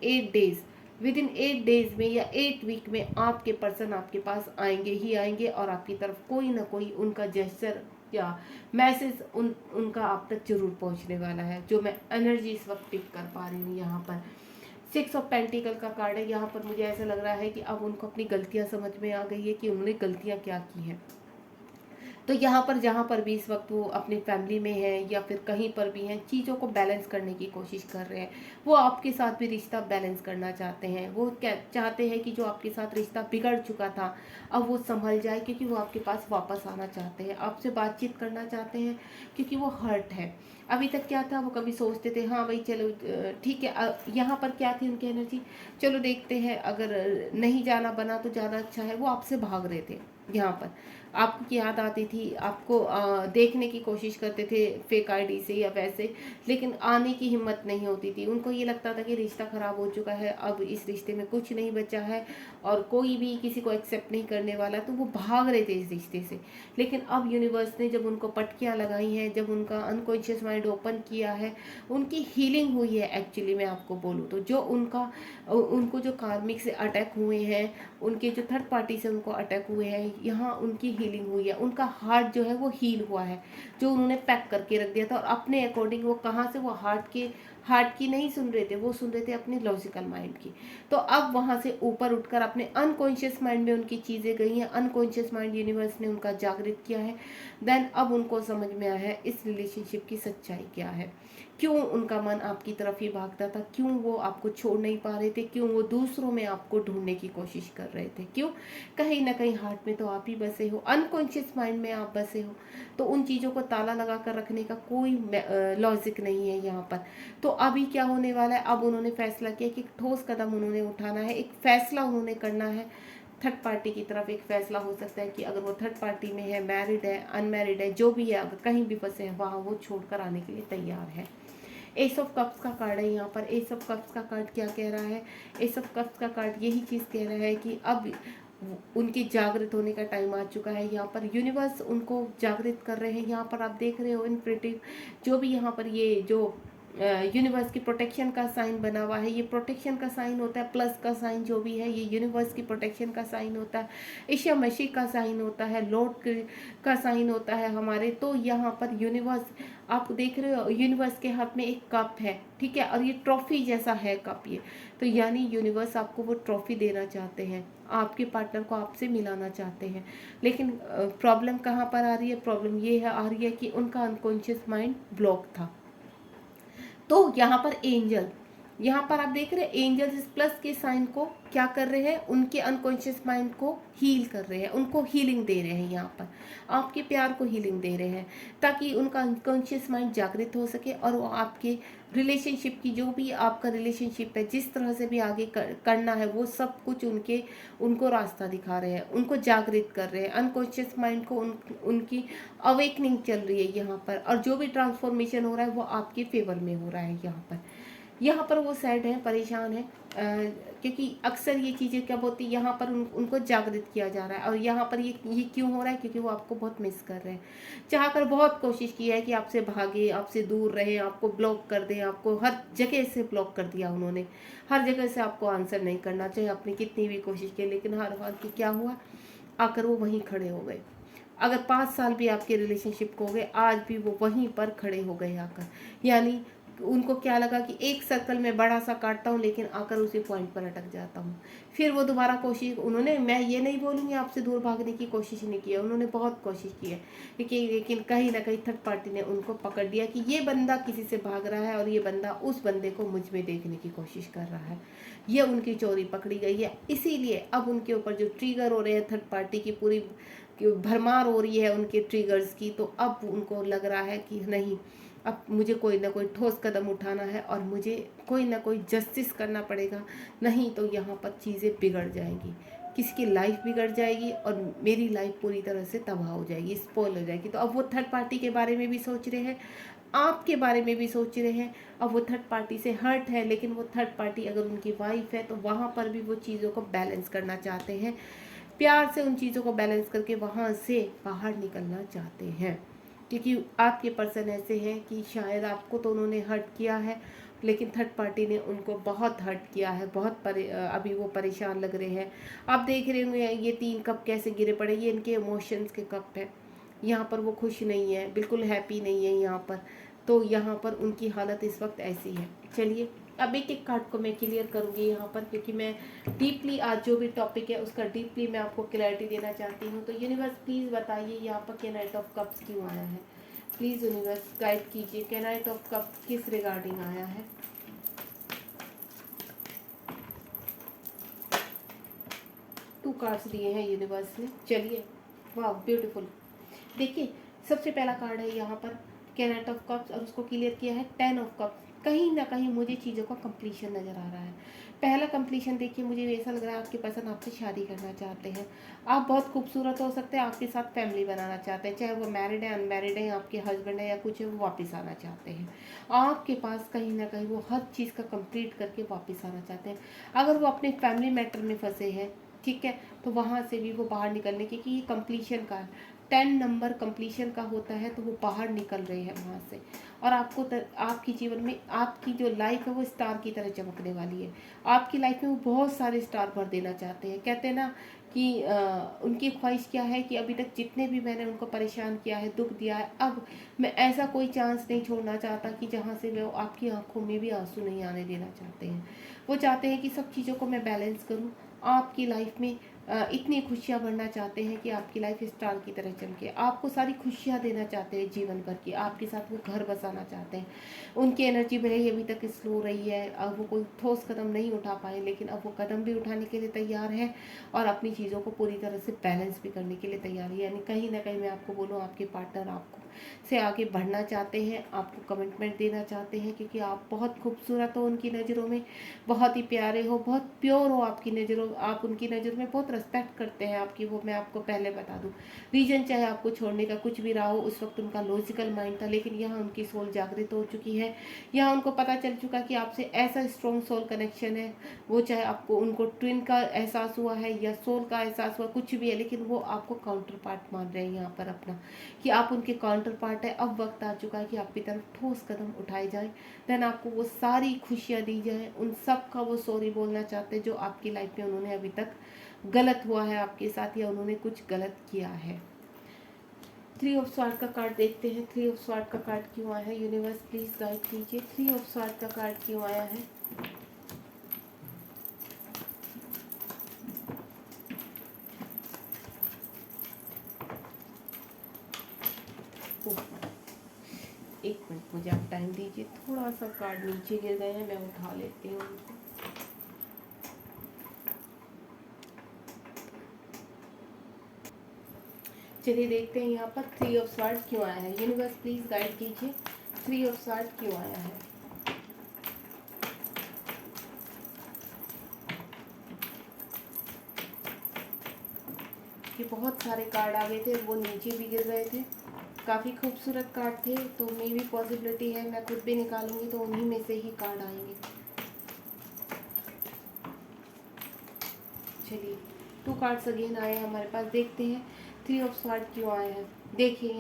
8 डेज में या 8 वीक में आपके पर्सन आपके पास आएंगे ही आएंगे, और आपकी तरफ कोई ना कोई उनका जेस्चर या मैसेज उनका आप तक जरूर पहुंचने वाला है, जो मैं एनर्जी इस वक्त पिक कर पा रही हूँ। यहाँ पर 6 ऑफ पेंटिकल का कार्ड है। यहाँ पर मुझे ऐसा लग रहा है कि अब उनको अपनी गलतियाँ समझ में आ गई है कि उन्होंने गलतियाँ क्या की हैं। तो यहाँ पर जहाँ पर भी इस वक्त वो अपनी फैमिली में है या फिर कहीं पर भी हैं, चीज़ों को बैलेंस करने की कोशिश कर रहे हैं। वो आपके साथ भी रिश्ता बैलेंस करना चाहते हैं। वो क्या चाहते हैं कि जो आपके साथ रिश्ता बिगड़ चुका था अब वो संभल जाए, क्योंकि वो आपके पास वापस आना चाहते हैं, आपसे बातचीत करना चाहते हैं, क्योंकि वो हर्ट है। अभी तक क्या था, वो कभी सोचते थे हाँ भाई चलो ठीक है। यहाँ पर क्या थी उनकी एनर्जी, चलो देखते हैं, अगर नहीं जाना बना तो ज़्यादा अच्छा है। वो आपसे भाग रहे थे, यहाँ पर आपको याद आती थी, आपको देखने की कोशिश करते थे फेक आईडी से या वैसे, लेकिन आने की हिम्मत नहीं होती थी। उनको ये लगता था कि रिश्ता ख़राब हो चुका है, अब इस रिश्ते में कुछ नहीं बचा है और कोई भी किसी को एक्सेप्ट नहीं करने वाला, तो वो भाग रहे थे इस रिश्ते से। लेकिन अब यूनिवर्स ने जब उनको पटकियाँ लगाई हैं, जब उनका अनकॉन्शियस माइंड ओपन किया है, उनकी हीलिंग हुई है। एक्चुअली मैं आपको बोलूँ तो जो उनको जो कार्मिक से अटैक हुए हैं, उनके जो थर्ड पार्टी से उनको अटैक हुए हैं, यहाँ उनकी हीलिंग हुई है। उनका हार्ट जो है वो हील हुआ है, जो उन्होंने पैक करके रख दिया था, और अपने अकॉर्डिंग वो कहाँ से वो हार्ट की नहीं सुन रहे थे, वो सुन रहे थे अपने लॉजिकल माइंड की। तो अब वहाँ से ऊपर उठकर अपने अनकॉन्शियस माइंड में उनकी चीज़ें गई हैं, अनकॉन्शियस माइंड यूनिवर्स ने उनका जागृत किया है। देन अब उनको समझ में आया है इस रिलेशनशिप की सच्चाई क्या है, क्यों उनका मन आपकी तरफ ही भागता था, क्यों वो आपको छोड़ नहीं पा रहे थे, क्यों वो दूसरों में आपको ढूंढने की कोशिश कर रहे थे, क्यों कहीं ना कहीं हार्ट में तो आप ही बसे हो, अनकॉन्शियस माइंड में आप बसे हो। तो उन चीज़ों को ताला लगा कर रखने का कोई लॉजिक नहीं है यहाँ पर। तो अभी क्या होने वाला है, अब उन्होंने फैसला किया कि ठोस कदम उन्होंने उठाना है, एक फैसला उन्होंने करना है थर्ड पार्टी की तरफ। एक फैसला हो सकता है कि अगर वो थर्ड पार्टी में है, मैरिड है, अनमैरिड है, जो भी है, अगर कहीं भी फंसे हैं वहाँ वो छोड़कर आने के लिए तैयार है। एस ऑफ कप्स का कार्ड है यहाँ पर। एस ऑफ कप्स का कार्ड क्या कह रहा है, एस ऑफ कप्स का कार्ड यही चीज़ कह रहा है कि अब उनके जागृत होने का टाइम आ चुका है। यहाँ पर यूनिवर्स उनको जागृत कर रहे हैं। यहाँ पर आप देख रहे हो इनफिनिटी, जो भी यहाँ पर ये जो यूनिवर्स की प्रोटेक्शन का साइन बना हुआ है, ये प्रोटेक्शन का साइन होता है, प्लस का साइन जो भी है ये यूनिवर्स की प्रोटेक्शन का साइन होता है, ईशा मसीह का साइन होता है, लॉर्ड का साइन होता है हमारे। तो यहाँ पर यूनिवर्स आप देख रहे हो, यूनिवर्स के हाथ में एक कप है, ठीक है, और ये ट्रॉफी जैसा है कप ये। तो यानी यूनिवर्स आपको वो ट्रॉफी देना चाहते हैं, आपके पार्टनर को आपसे मिलाना चाहते हैं। लेकिन प्रॉब्लम कहाँ पर आ रही है, प्रॉब्लम ये है आ रही है कि उनका अनकॉन्शियस माइंड ब्लॉक था। तो यहाँ पर एंजल, यहाँ पर आप देख रहे हैं एंजल्स इस प्लस के साइन को क्या कर रहे हैं, उनके अनकॉन्शियस माइंड को हील कर रहे हैं, उनको हीलिंग दे रहे हैं। यहाँ पर आपके प्यार को हीलिंग दे रहे हैं ताकि उनका अनकॉन्शियस माइंड जागृत हो सके और वो आपके रिलेशनशिप की, जो भी आपका रिलेशनशिप है, जिस तरह से भी आगे करना है, वो सब कुछ उनको रास्ता दिखा रहे हैं, उनको जागृत कर रहे हैं। अनकॉन्शियस माइंड को उनकी अवेकनिंग चल रही है यहाँ पर, और जो भी ट्रांसफॉर्मेशन हो रहा है वो आपके फेवर में हो रहा है। यहाँ पर वो सैड है, परेशान है, क्योंकि अक्सर ये चीज़ें क्या होती है, यहाँ पर उनको जागृत किया जा रहा है। और यहाँ पर ये क्यों हो रहा है, क्योंकि वो आपको बहुत मिस कर रहे हैं। चाहकर बहुत कोशिश की है कि आपसे भागे, आपसे दूर रहे, आपको ब्लॉक कर दें, आपको हर जगह से ब्लॉक कर दिया उन्होंने, हर जगह से आपको आंसर नहीं करना चाहिए, आपने कितनी भी कोशिश की, लेकिन हर बार की क्या हुआ, आकर वो वहीं खड़े हो गए। अगर 5 साल भी आपके रिलेशनशिप को हो गए, आज भी वो वहीं पर खड़े हो गए आकर। यानी उनको क्या लगा कि एक सर्कल में बड़ा सा काटता हूँ, लेकिन आकर उसी पॉइंट पर अटक जाता हूँ। फिर वो दोबारा कोशिश, उन्होंने, मैं ये नहीं बोलूँगी आपसे दूर भागने की कोशिश नहीं की है, उन्होंने बहुत कोशिश की है, लेकिन कहीं ना कहीं थर्ड पार्टी ने उनको पकड़ लिया कि ये बंदा किसी से भाग रहा है और ये बंदा उस बंदे को मुझ में देखने की कोशिश कर रहा है। ये उनकी चोरी पकड़ी गई है। इसीलिए अब उनके ऊपर जो ट्रिगर हो रहे हैं थर्ड पार्टी की, पूरी भरमार हो रही है उनके ट्रिगर्स की, तो अब उनको लग रहा है कि नहीं, अब मुझे कोई ना कोई ठोस कदम उठाना है और मुझे कोई ना कोई जस्टिस करना पड़ेगा, नहीं तो यहाँ पर चीज़ें बिगड़ जाएंगी, किसी की लाइफ बिगड़ जाएगी और मेरी लाइफ पूरी तरह से तबाह हो जाएगी, स्पॉइल हो जाएगी। तो अब वो थर्ड पार्टी के बारे में भी सोच रहे हैं, आपके बारे में भी सोच रहे हैं। अब वो थर्ड पार्टी से हर्ट है, लेकिन वो थर्ड पार्टी अगर उनकी वाइफ है तो वहाँ पर भी वो चीज़ों को बैलेंस करना चाहते हैं, प्यार से उन चीज़ों को बैलेंस करके वहाँ से बाहर निकलना चाहते हैं। क्योंकि आपके पर्सन ऐसे हैं कि शायद आपको तो उन्होंने हर्ट किया है, लेकिन थर्ड पार्टी ने उनको बहुत हर्ट किया है, अभी वो परेशान लग रहे हैं। आप देख रहे होंगे ये 3 कप कैसे गिरे पड़े, ये इनके इमोशंस के कप है। यहाँ पर वो खुश नहीं है, बिल्कुल हैप्पी नहीं है यहाँ पर। तो यहाँ पर उनकी हालत इस वक्त ऐसी है। चलिए अब एक एक कार्ड को मैं क्लियर करूँगी यहाँ पर, क्योंकि मैं डीपली आज जो भी टॉपिक है उसका डीपली मैं आपको क्लैरिटी देना चाहती हूँ। तो यूनिवर्स प्लीज़ बताइए यहाँ पर के नाइट ऑफ कप्स क्यों आया है, प्लीज़ यूनिवर्स गाइड कीजिए, के नाइट ऑफ कप्स किस रिगार्डिंग आया है। टू कार्ड्स दिए हैं यूनिवर्स ने। चलिए, वाह ब्यूटीफुल। देखिए सबसे पहला कार्ड है यहाँ पर के नाइट ऑफ कप्स, और उसको क्लियर किया है 10 ऑफ कप्स। कहीं ना कहीं मुझे चीज़ों का कंप्लीशन नज़र आ रहा है। पहला कंप्लीशन देखिए, मुझे ऐसा लग रहा है आपके पर्सन आपसे शादी करना चाहते हैं। आप बहुत खूबसूरत हो सकते हैं, आपके साथ फैमिली बनाना चाहते हैं, चाहे वो मैरिड है, अनमैरिड है, आपके हस्बैंड है या कुछ है, वो वापस आना चाहते हैं आपके पास। कहीं ना कहीं वो हर चीज़ का कंप्लीट करके वापस आना चाहते हैं। अगर वो अपने फैमिली मैटर में फंसे हैं, ठीक है, तो वहाँ से भी वो बाहर निकलने की, कि ये कंप्लीशन का 10 नंबर कंप्लीशन का होता है तो वो बाहर निकल रहे हैं वहाँ से, और आपको आपकी जीवन में आपकी जो लाइफ है वो स्टार की तरह चमकने वाली है। आपकी लाइफ में वो बहुत सारे स्टार भर देना चाहते हैं। कहते हैं ना कि उनकी ख्वाहिश क्या है कि अभी तक जितने भी मैंने उनको परेशान किया है, दुख दिया है, अब मैं ऐसा कोई चांस नहीं छोड़ना चाहता कि जहाँ से वो आपकी आंखों में भी आंसू नहीं आने देना चाहते हैं। वो चाहते हैं कि सब चीज़ों को मैं बैलेंस करूँ, आपकी लाइफ में इतनी खुशियाँ भरना चाहते हैं कि आपकी लाइफ स्टार की तरह चमके, आपको सारी खुशियाँ देना चाहते हैं जीवन भर की, आपके साथ वो घर बसाना चाहते हैं। उनकी एनर्जी भले ही अभी तक स्लो रही है, अब वो कोई ठोस कदम नहीं उठा पाए, लेकिन अब वो कदम भी उठाने के लिए तैयार है और अपनी चीज़ों को पूरी तरह से बैलेंस भी करने के लिए तैयार है। यानी कहीं ना कहीं मैं आपको बोलूँ, आपके पार्टनर आपको से आगे बढ़ना चाहते हैं, आपको कमिटमेंट देना चाहते हैं, क्योंकि आप बहुत खूबसूरत हो उनकी नज़रों में, बहुत ही प्यारे हो, बहुत प्योर हो आपकी नज़रों, आप उनकी नज़र में बहुत रिस्पेक्ट करते हैं आपकी, वो मैं आपको पहले बता दूं। रीजन चाहे आपको छोड़ने का कुछ भी रहा हो, उस वक्त उनका लॉजिकल माइंड था, लेकिन यहाँ उनकी सोल जागृत हो चुकी है। यहाँ उनको पता चल चुका कि आपसे ऐसा स्ट्रॉन्ग सोल कनेक्शन है, वो चाहे आपको उनको ट्विन का एहसास हुआ है या सोल का एहसास हुआ, कुछ भी है, लेकिन वो आपको काउंटर पार्ट मान रहे हैं यहाँ पर अपना, कि आप उनके काउंटर पार्ट है। अब वक्त आ चुका है कि आपकी तरफ ठोस कदम उठाए जाए, देन आपको वो सारी खुशियाँ दी जाए, उन सब का वो सॉरी बोलना चाहते हैं जो आपकी लाइफ में उन्होंने अभी तक गलत हुआ है आपके साथ, या उन्होंने कुछ गलत किया है। 3 ऑफ स्वार्ड का कार्ड देखते हैं। 3 ऑफ स्वार्ड का कार्ड क्यों आया है? यूनिवर्स प्लीज गाइड कीजिए। 3 ऑफ स्वार्ड का कार्ड क्यों आया है? एक मिनट मुझे आप टाइम दीजिए, थोड़ा सा कार्ड नीचे गिर गए हैं, मैं उठा लेती हूँ उनको। चलिए देखते हैं यहाँ पर 3 ऑफ स्वार्ड क्यों आया है। यूनिवर्स प्लीज गाइड कीजिए, 3 ऑफ स्वार्ड क्यों आया है? ये बहुत सारे कार्ड आ गए थे, वो नीचे भी गिर गए थे, काफ़ी खूबसूरत कार्ड थे, तो मे भी पॉसिबिलिटी है मैं खुद भी निकालूंगी तो उन्हीं में से ही कार्ड आएंगे। चलिए 2 कार्ड्स अगेन आए हैं हमारे पास, देखते हैं 3 ऑफ स्वार्ड क्यों आया है। देखिए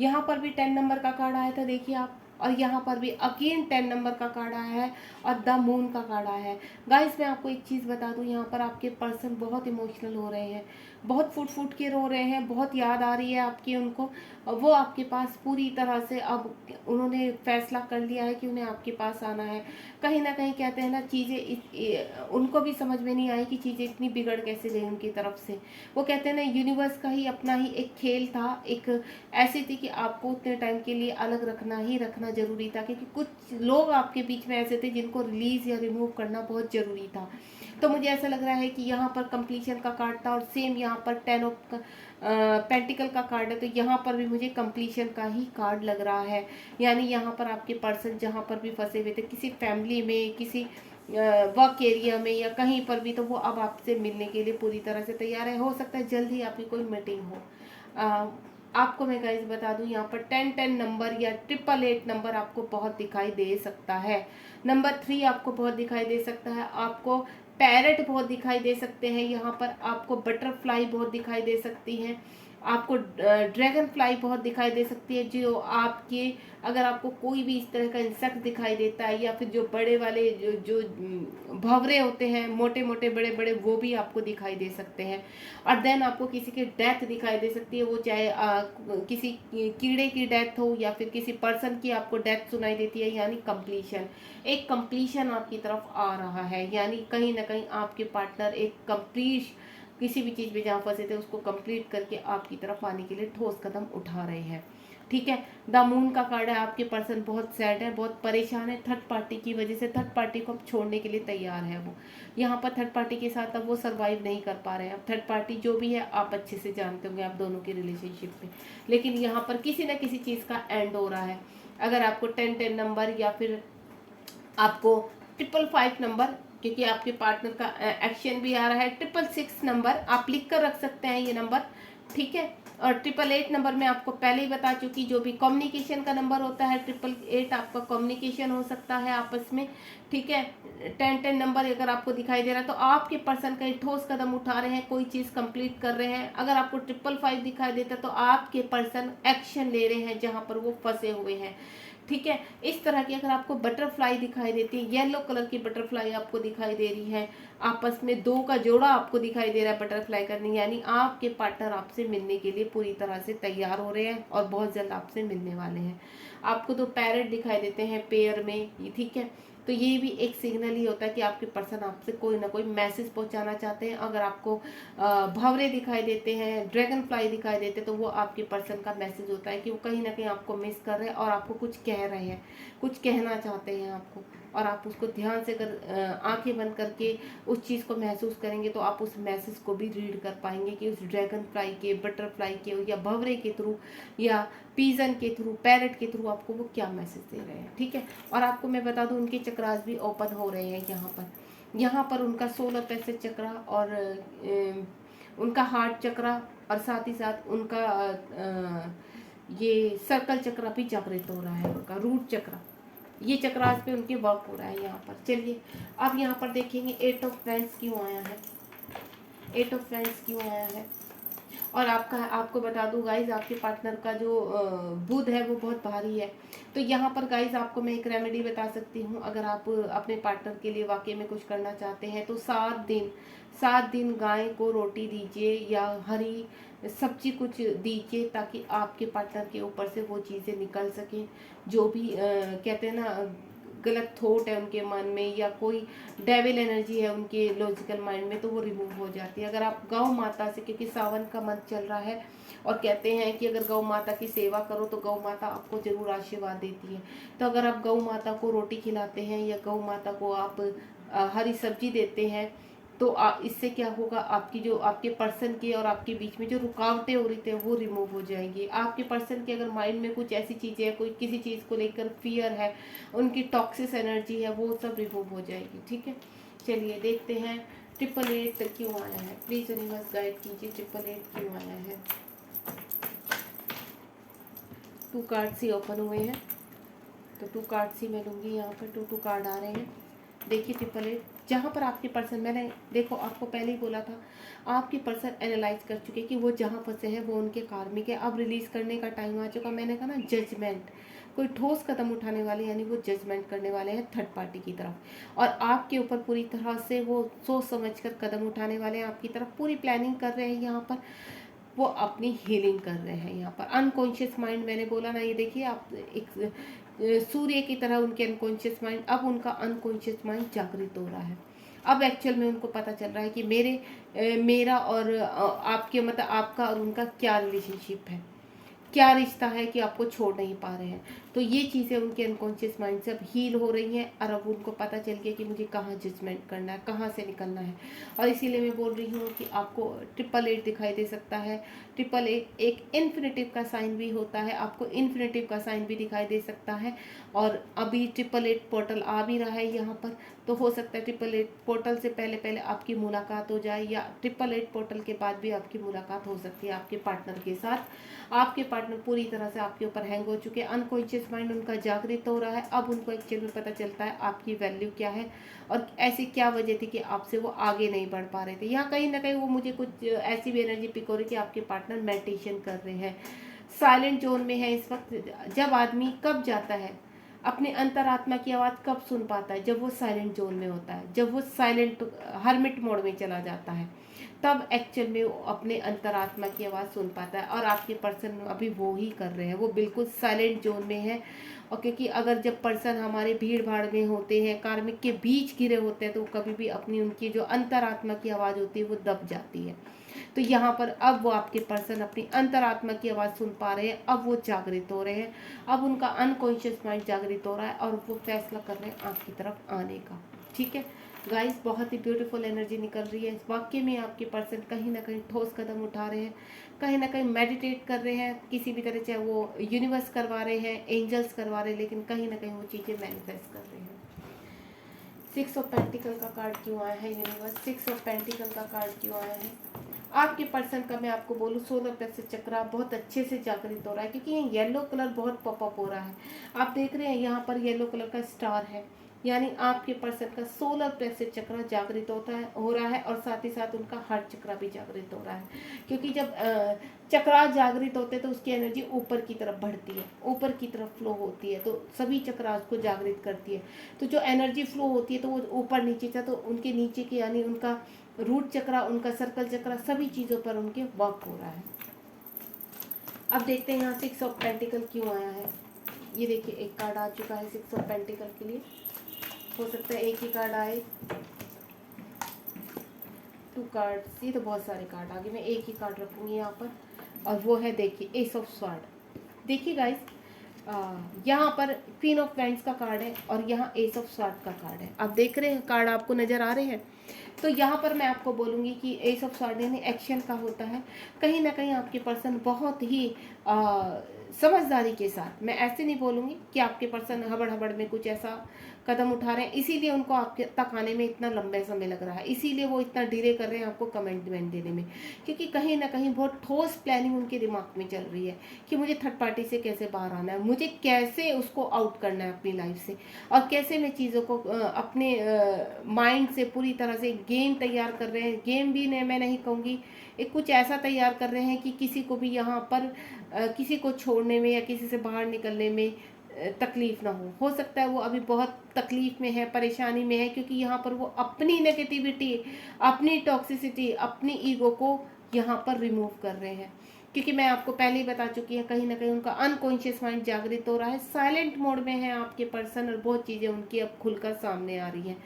यहाँ पर भी 10 नंबर का कार्ड आया था, देखिए आप, और यहाँ पर भी अगेन 10 नंबर का कार्ड आया है और द मून का कार्ड आया है। गाइस मैं आपको एक चीज़ बता दूँ, यहाँ पर आपके पर्सन बहुत इमोशनल हो रहे हैं, बहुत फूट फूट के रो रहे हैं, बहुत याद आ रही है आपकी उनको। वो आपके पास पूरी तरह से अब उन्होंने फैसला कर लिया है कि उन्हें आपके पास आना है। कहीं ना कहीं कहते हैं ना, चीज़ें उनको भी समझ में नहीं आई कि चीज़ें इतनी बिगड़ कैसे गई उनकी तरफ से। वो कहते हैं ना, यूनिवर्स का ही अपना ही एक खेल था, एक ऐसी थी कि आपको उतने टाइम के लिए अलग रखना जरूरी था, क्योंकि कुछ लोग आपके बीच में ऐसे थे जिनको रिलीज या रिमूव करना बहुत ज़रूरी था। तो मुझे ऐसा लग रहा है कि यहाँ पर कंप्लीशन का कार्ड था, और सेम यहाँ पर 10 ऑफ पेंटिकल का कार्ड है, तो यहाँ पर भी मुझे कंप्लीशन का ही कार्ड लग रहा है। यानी यहाँ पर आपके पर्सन जहाँ पर भी फंसे हुए थे, किसी फैमिली में, किसी वर्क एरिया में, या कहीं पर भी, तो वो अब आपसे मिलने के लिए पूरी तरह से तैयार है। हो सकता है जल्द ही आपकी कोई मीटिंग हो। आपको मैं गाइस बता दूं, यहाँ पर 10-10 नंबर या 888 नंबर आपको बहुत दिखाई दे सकता है। नंबर 3 आपको बहुत दिखाई दे सकता है, आपको पैरेट बहुत दिखाई दे सकते हैं, यहाँ पर आपको बटरफ्लाई बहुत दिखाई दे सकती हैं, आपको ड्रैगन फ्लाई बहुत दिखाई दे सकती है, जो आपके, अगर आपको कोई भी इस तरह का इंसेक्ट दिखाई देता है, या फिर जो बड़े वाले जो भंवरे होते हैं, मोटे मोटे बड़े बड़े, वो भी आपको दिखाई दे सकते हैं। और देन आपको किसी की डेथ दिखाई दे सकती है, वो चाहे किसी कीड़े की डेथ हो या फिर किसी पर्सन की आपको डेथ सुनाई देती है। यानी कंप्लीशन, एक कंप्लीशन आपकी तरफ आ रहा है, यानी कहीं ना कहीं आपके पार्टनर एक कंप्लीट किसी भी चीज़ में जहाँ फंसे थे उसको कंप्लीट करके आपकी तरफ आने के लिए ठोस कदम उठा रहे हैं। ठीक है, द मून का कार्ड है, आपके पर्सन बहुत सैड है, बहुत परेशान है, थर्ड पार्टी की वजह से, थर्ड पार्टी को अब छोड़ने के लिए तैयार है वो। यहाँ पर थर्ड पार्टी के साथ अब वो सर्वाइव नहीं कर पा रहे हैं। अब थर्ड पार्टी जो भी है आप अच्छे से जानते होंगे आप दोनों के रिलेशनशिप में, लेकिन यहाँ पर किसी न किसी चीज़ का एंड हो रहा है। अगर आपको 10-10 नंबर या फिर आपको 555 नंबर, क्योंकि आपके पार्टनर का एक्शन भी आ रहा है, 666 नंबर आप लिख कर रख सकते हैं ये नंबर, ठीक है। और 888 नंबर में आपको पहले ही बता चुकी, जो भी कम्युनिकेशन का नंबर होता है 888 आपका कम्युनिकेशन हो सकता है आपस में, ठीक है। 1010 नंबर अगर आपको दिखाई दे रहा है तो आपके पर्सन कहीं ठोस कदम उठा रहे हैं, कोई चीज़ कंप्लीट कर रहे हैं। अगर आपको 555 दिखाई देता है तो आपके पर्सन एक्शन ले रहे हैं जहाँ पर वो फंसे हुए हैं, ठीक है। इस तरह की अगर आपको बटरफ्लाई दिखाई देती है, येलो कलर की बटरफ्लाई आपको दिखाई दे रही है, आपस में दो का जोड़ा आपको दिखाई दे रहा है बटरफ्लाई करनी, यानी आपके पार्टनर आपसे मिलने के लिए पूरी तरह से तैयार हो रहे हैं और बहुत जल्द आपसे मिलने वाले हैं। आपको तो पैरेट दिखाई देते हैं पेयर में, ठीक है। तो ये भी एक सिग्नल ही होता है कि आपके पर्सन आपसे कोई ना कोई मैसेज पहुंचाना चाहते हैं। अगर आपको भंवरे दिखाई देते हैं, ड्रैगन फ्लाई दिखाई देते हैं, तो वो आपके पर्सन का मैसेज होता है कि वो कहीं ना कहीं आपको मिस कर रहे हैं और आपको कुछ कह रहे हैं, कुछ कहना चाहते हैं आपको, और आप उसको ध्यान से आंखें बंद करके उस चीज़ को महसूस करेंगे तो आप उस मैसेज को भी रीड कर पाएंगे कि उस ड्रैगन फ्लाई के, बटरफ्लाई के या भंवरे के थ्रू या पीजन के थ्रू, पैरट के थ्रू आपको वो क्या मैसेज दे रहे हैं, ठीक है। और आपको मैं बता दूं उनके चक्रास भी ओपन हो रहे हैं यहाँ पर उनका सोलर पैसेज चक्रा और उनका हार्ट चक्रा और साथ ही साथ उनका ये सर्कल चक्रा भी जागृत हो रहा है, उनका रूट चक्रा, ये चक्रास पे उनके वर्क हो रहा है यहाँ पर। चलिए अब यहाँ पर देखेंगे 8 ऑफ फ्रेंड्स क्यों आया है, 8 ऑफ फ्रेंड्स क्यों आया है। और आपको बता दूं गाइज, आपके पार्टनर का जो बुध है वो बहुत भारी है। तो यहाँ पर गाइज आपको मैं एक रेमेडी बता सकती हूँ, अगर आप अपने पार्टनर के लिए वाकई में कुछ करना चाहते हैं तो 7 दिन गाय को रोटी दीजिए या हरी सब्जी कुछ दीजिए, ताकि आपके पार्टनर के ऊपर से वो चीज़ें निकल सकें जो भी कहते हैं ना गलत थॉट है उनके मन में या कोई डेविल एनर्जी है उनके लॉजिकल माइंड में, तो वो रिमूव हो जाती है। अगर आप गौ माता से, क्योंकि सावन का मंथ चल रहा है और कहते हैं कि अगर गौ माता की सेवा करो तो गौ माता आपको जरूर आशीर्वाद देती है। तो अगर आप गौ माता को रोटी खिलाते हैं या गौ माता को आप हरी सब्जी देते हैं तो इससे क्या होगा, आपकी जो आपके पर्सन के और आपके बीच में जो रुकावटें हो रही थी वो रिमूव हो जाएंगी। आपके पर्सन के अगर माइंड में कुछ ऐसी चीज़ें हैं, कोई किसी चीज़ को लेकर फियर है, उनकी टॉक्सिस एनर्जी है, वो सब रिमूव हो जाएगी, ठीक है। चलिए देखते हैं 888 क्यों आया है, प्लीज़ यूनिवर्स गाइड कीजिए 888 क्यों आया है। 2 कार्ड्स ही ओपन हुए हैं तो 2 कार्ड्स ही मैं लूँगी। यहाँ पर 2 कार्ड आ रहे हैं। देखिए 888 जहाँ पर आपके पर्सन, मैंने देखो आपको पहले ही बोला था, आपके पर्सन एनालाइज कर चुके कि वो जहाँ फंसे हैं वो उनके कार्मिक है, अब रिलीज करने का टाइम आ चुका। मैंने कहा ना जजमेंट, कोई ठोस कदम उठाने वाले, यानी वो जजमेंट करने वाले हैं थर्ड पार्टी की तरफ, और आपके ऊपर पूरी तरह से वो सोच समझ कर कदम उठाने वाले हैं, आपकी तरफ पूरी प्लानिंग कर रहे हैं। यहाँ पर वो अपनी हीलिंग कर रहे हैं। यहाँ पर अनकॉन्शियस माइंड, मैंने बोला ना, ये देखिए आप एक सूर्य की तरह उनके अनकॉन्शियस माइंड, अब उनका अनकॉन्शियस माइंड जागृत हो रहा है। अब एक्चुअल में उनको पता चल रहा है कि मेरा और आपके मतलब आपका और उनका क्या रिलेशनशिप है, क्या रिश्ता है कि आपको छोड़ नहीं पा रहे हैं। तो ये चीज़ें उनके अनकॉन्शियस माइंड से अब हील हो रही हैं और अब उनको पता चल गया कि मुझे कहाँ जजमेंट करना है, कहाँ से निकलना है। और इसीलिए मैं बोल रही हूँ कि आपको 888 दिखाई दे सकता है। 888 एक इन्फिनेटिव का साइन भी होता है, आपको इन्फिनेटिव का साइन भी दिखाई दे सकता है। और अभी 888 पोर्टल आ भी रहा है यहाँ पर, तो हो सकता है 888 पोर्टल से पहले आपकी मुलाकात हो जाए, या 888 पोर्टल के बाद भी आपकी मुलाकात हो सकती है आपके पार्टनर के साथ। आपके पार्टनर पूरी तरह से आपके ऊपर हैंग हो चुके हैं, अनकॉन्शियस माइंड उनका जागृत हो रहा है। अब उनको एक्चुअल में पता चलता है आपकी वैल्यू क्या है और ऐसी क्या वजह थी कि आपसे वो आगे नहीं बढ़ पा रहे थे। यहाँ कहीं ना कहीं वो मुझे कुछ ऐसी भी एनर्जी पिक हो रही कि आपके पार्टनर मेडिटेशन कर रहे हैं, साइलेंट जोन में है इस वक्त। जब आदमी कब जाता है, अपने अंतरात्मा की आवाज़ कब सुन पाता है, जब वो साइलेंट जोन में होता है, जब वो साइलेंट हर्मिट मोड में चला जाता है, तब एक्चुअल में वो अपने अंतरात्मा की आवाज़ सुन पाता है। और आपके पर्सन अभी वो ही कर रहे हैं, वो बिल्कुल साइलेंट जोन में है। और क्योंकि अगर जब पर्सन हमारे भीड़ भाड़ में होते हैं, कार्मिक के बीच घिरे होते हैं, तो कभी भी अपनी उनकी जो अंतरात्मा की आवाज़ होती है वो दब जाती है। तो यहाँ पर अब वो आपके पर्सन अपनी अंतरात्मा की आवाज़ सुन पा रहे हैं, अब वो जागृत हो रहे हैं, अब उनका अनकॉन्शियस माइंड जागृत हो रहा है और वो फैसला कर रहे हैं आपकी तरफ आने का। ठीक है गाइस, बहुत ही ब्यूटीफुल एनर्जी निकल रही है। इस वाक्य में आपके पर्सन कहीं ना कहीं ठोस कदम उठा रहे हैं, कहीं ना कहीं मेडिटेट कर रहे हैं किसी भी तरह, चाहे वो यूनिवर्स करवा रहे हैं, एंजल्स करवा रहे हैं, लेकिन कहीं ना कहीं वो चीज़ें मैनिफेस्ट कर रहे हैं। 6 ऑफ पेंटिकल का कार्ड क्यों आया है यूनिवर्स, 6 ऑफ पेंटिकल का कार्ड क्यों आया है। आपके पर्सन का मैं आपको बोलूँ सोलर प्लेक्सस चक्र बहुत अच्छे से जागृत हो रहा है, क्योंकि ये येलो कलर बहुत पॉपअप हो रहा है। आप देख रहे हैं यहाँ पर येलो कलर का स्टार है, यानी आपके पर्सन का सोलर प्लेक्सस चक्र जागृत हो रहा है, और साथ ही साथ उनका हार्ट चक्र भी जागृत हो रहा है। क्योंकि जब चक्रा जागृत होते हैं तो उसकी एनर्जी ऊपर की तरफ बढ़ती है, ऊपर की तरफ फ्लो होती है, तो सभी चक्रा उसको जागृत करती है। तो जो एनर्जी फ्लो होती है तो वो ऊपर नीचे से, तो उनके नीचे के यानी उनका रूट चक्रा, उनका सर्कल चक्रा, सभी चीज़ों पर उनके वर्क हो रहा है। अब देखते हैं यहाँ 6 ऑफ पेंटिकल क्यों आया है। ये देखिए एक कार्ड आ चुका है 6 ऑफ पेंटिकल के लिए। हो सकता है एक ही कार्ड आए, 2 कार्ड्स, ये तो बहुत सारे कार्ड आ गए। मैं एक ही कार्ड रखूँगी यहाँ पर, और वो है देखिए एस ऑफ स्वॉर्ड। देखिए गाइस, यहाँ पर क्वीन ऑफ वैंड्स का कार्ड है और यहाँ एस ऑफ स्वॉर्ड का कार्ड है। आप देख रहे हैं कार्ड, आपको नज़र आ रहे हैं। तो यहाँ पर मैं आपको बोलूँगी कि एस ऑफ स्वॉर्ड यानी एक्शन का होता है। कहीं ना कहीं आपके पर्सन बहुत ही समझदारी के साथ, मैं ऐसे नहीं बोलूँगी कि आपके पर्सन हबड़ हबड़ में कुछ ऐसा कदम उठा रहे हैं इसीलिए उनको आपके तक आने में इतना लंबा समय लग रहा है, इसीलिए वो इतना डिले कर रहे हैं आपको कमिटमेंट देने में। क्योंकि कहीं ना कहीं बहुत ठोस प्लानिंग उनके दिमाग में चल रही है कि मुझे थर्ड पार्टी से कैसे बाहर आना है, मुझे कैसे उसको आउट करना है अपनी लाइफ से, और कैसे मैं चीज़ों को अपने माइंड से पूरी तरह से गेम तैयार कर रहे हैं। गेम भी नहीं, मैं नहीं कहूँगी, एक कुछ ऐसा तैयार कर रहे हैं कि किसी को भी यहाँ पर किसी को छोड़ने में या किसी से बाहर निकलने में तकलीफ ना हो सकता है वो अभी बहुत तकलीफ में है, परेशानी में है, क्योंकि यहाँ पर वो अपनी नेगेटिविटी, अपनी टॉक्सिसिटी, अपनी ईगो को यहाँ पर रिमूव कर रहे हैं। क्योंकि मैं आपको पहले ही बता चुकी है, कहीं ना कहीं उनका अनकॉन्शियस माइंड जागृत हो रहा है, साइलेंट मोड में है आपके पर्सन, और बहुत चीज़ें उनकी अब खुलकर सामने आ रही हैं।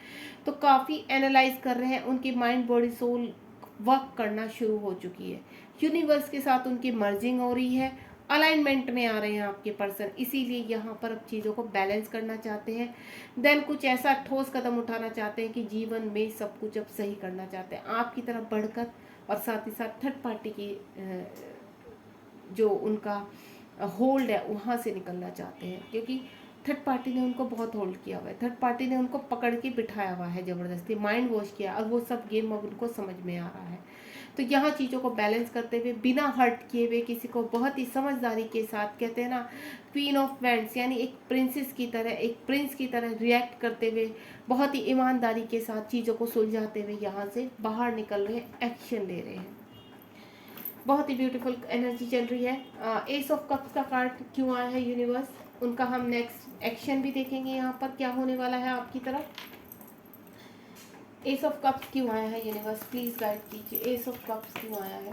तो काफ़ी एनालाइज कर रहे हैं, उनकी माइंड बॉडी सोल वर्क करना शुरू हो चुकी है, यूनिवर्स के साथ उनकी मर्जिंग हो रही है, अलाइनमेंट में आ रहे हैं आपके पर्सन, इसीलिए यहाँ पर अब चीज़ों को बैलेंस करना चाहते हैं। देन कुछ ऐसा ठोस कदम उठाना चाहते हैं कि जीवन में सब कुछ अब सही करना चाहते हैं आपकी तरफ बढ़कर, और साथ ही साथ थर्ड पार्टी की जो उनका होल्ड है वहाँ से निकलना चाहते हैं। क्योंकि थर्ड पार्टी ने उनको बहुत होल्ड किया हुआ है, थर्ड पार्टी ने उनको पकड़ के बिठाया हुआ है, ज़बरदस्ती माइंड वॉश किया, और वो सब गेम अब उनको समझ में आ रहा है। तो यहाँ चीज़ों को बैलेंस करते हुए, बिना हर्ट किए हुए, किसी को बहुत ही समझदारी के साथ, कहते हैं ना क्वीन ऑफ वैंड्स यानी एक प्रिंसेस की तरह, एक प्रिंस की तरह रिएक्ट करते हुए, बहुत ही ईमानदारी के साथ चीज़ों को सुलझाते हुए यहाँ से बाहर निकल रहे हैं, एक्शन ले रहे हैं। बहुत ही ब्यूटीफुल एनर्जी चल रही है। एस ऑफ कप्स का कार्ड क्यों आया है यूनिवर्स, उनका हम नेक्स्ट एक्शन भी देखेंगे यहाँ पर क्या होने वाला है आपकी तरफ। एस ऑफ कप्स क्यों आया है यूनिवर्स, प्लीज गाइड कीजिए, एस ऑफ कप्स क्यों आया है।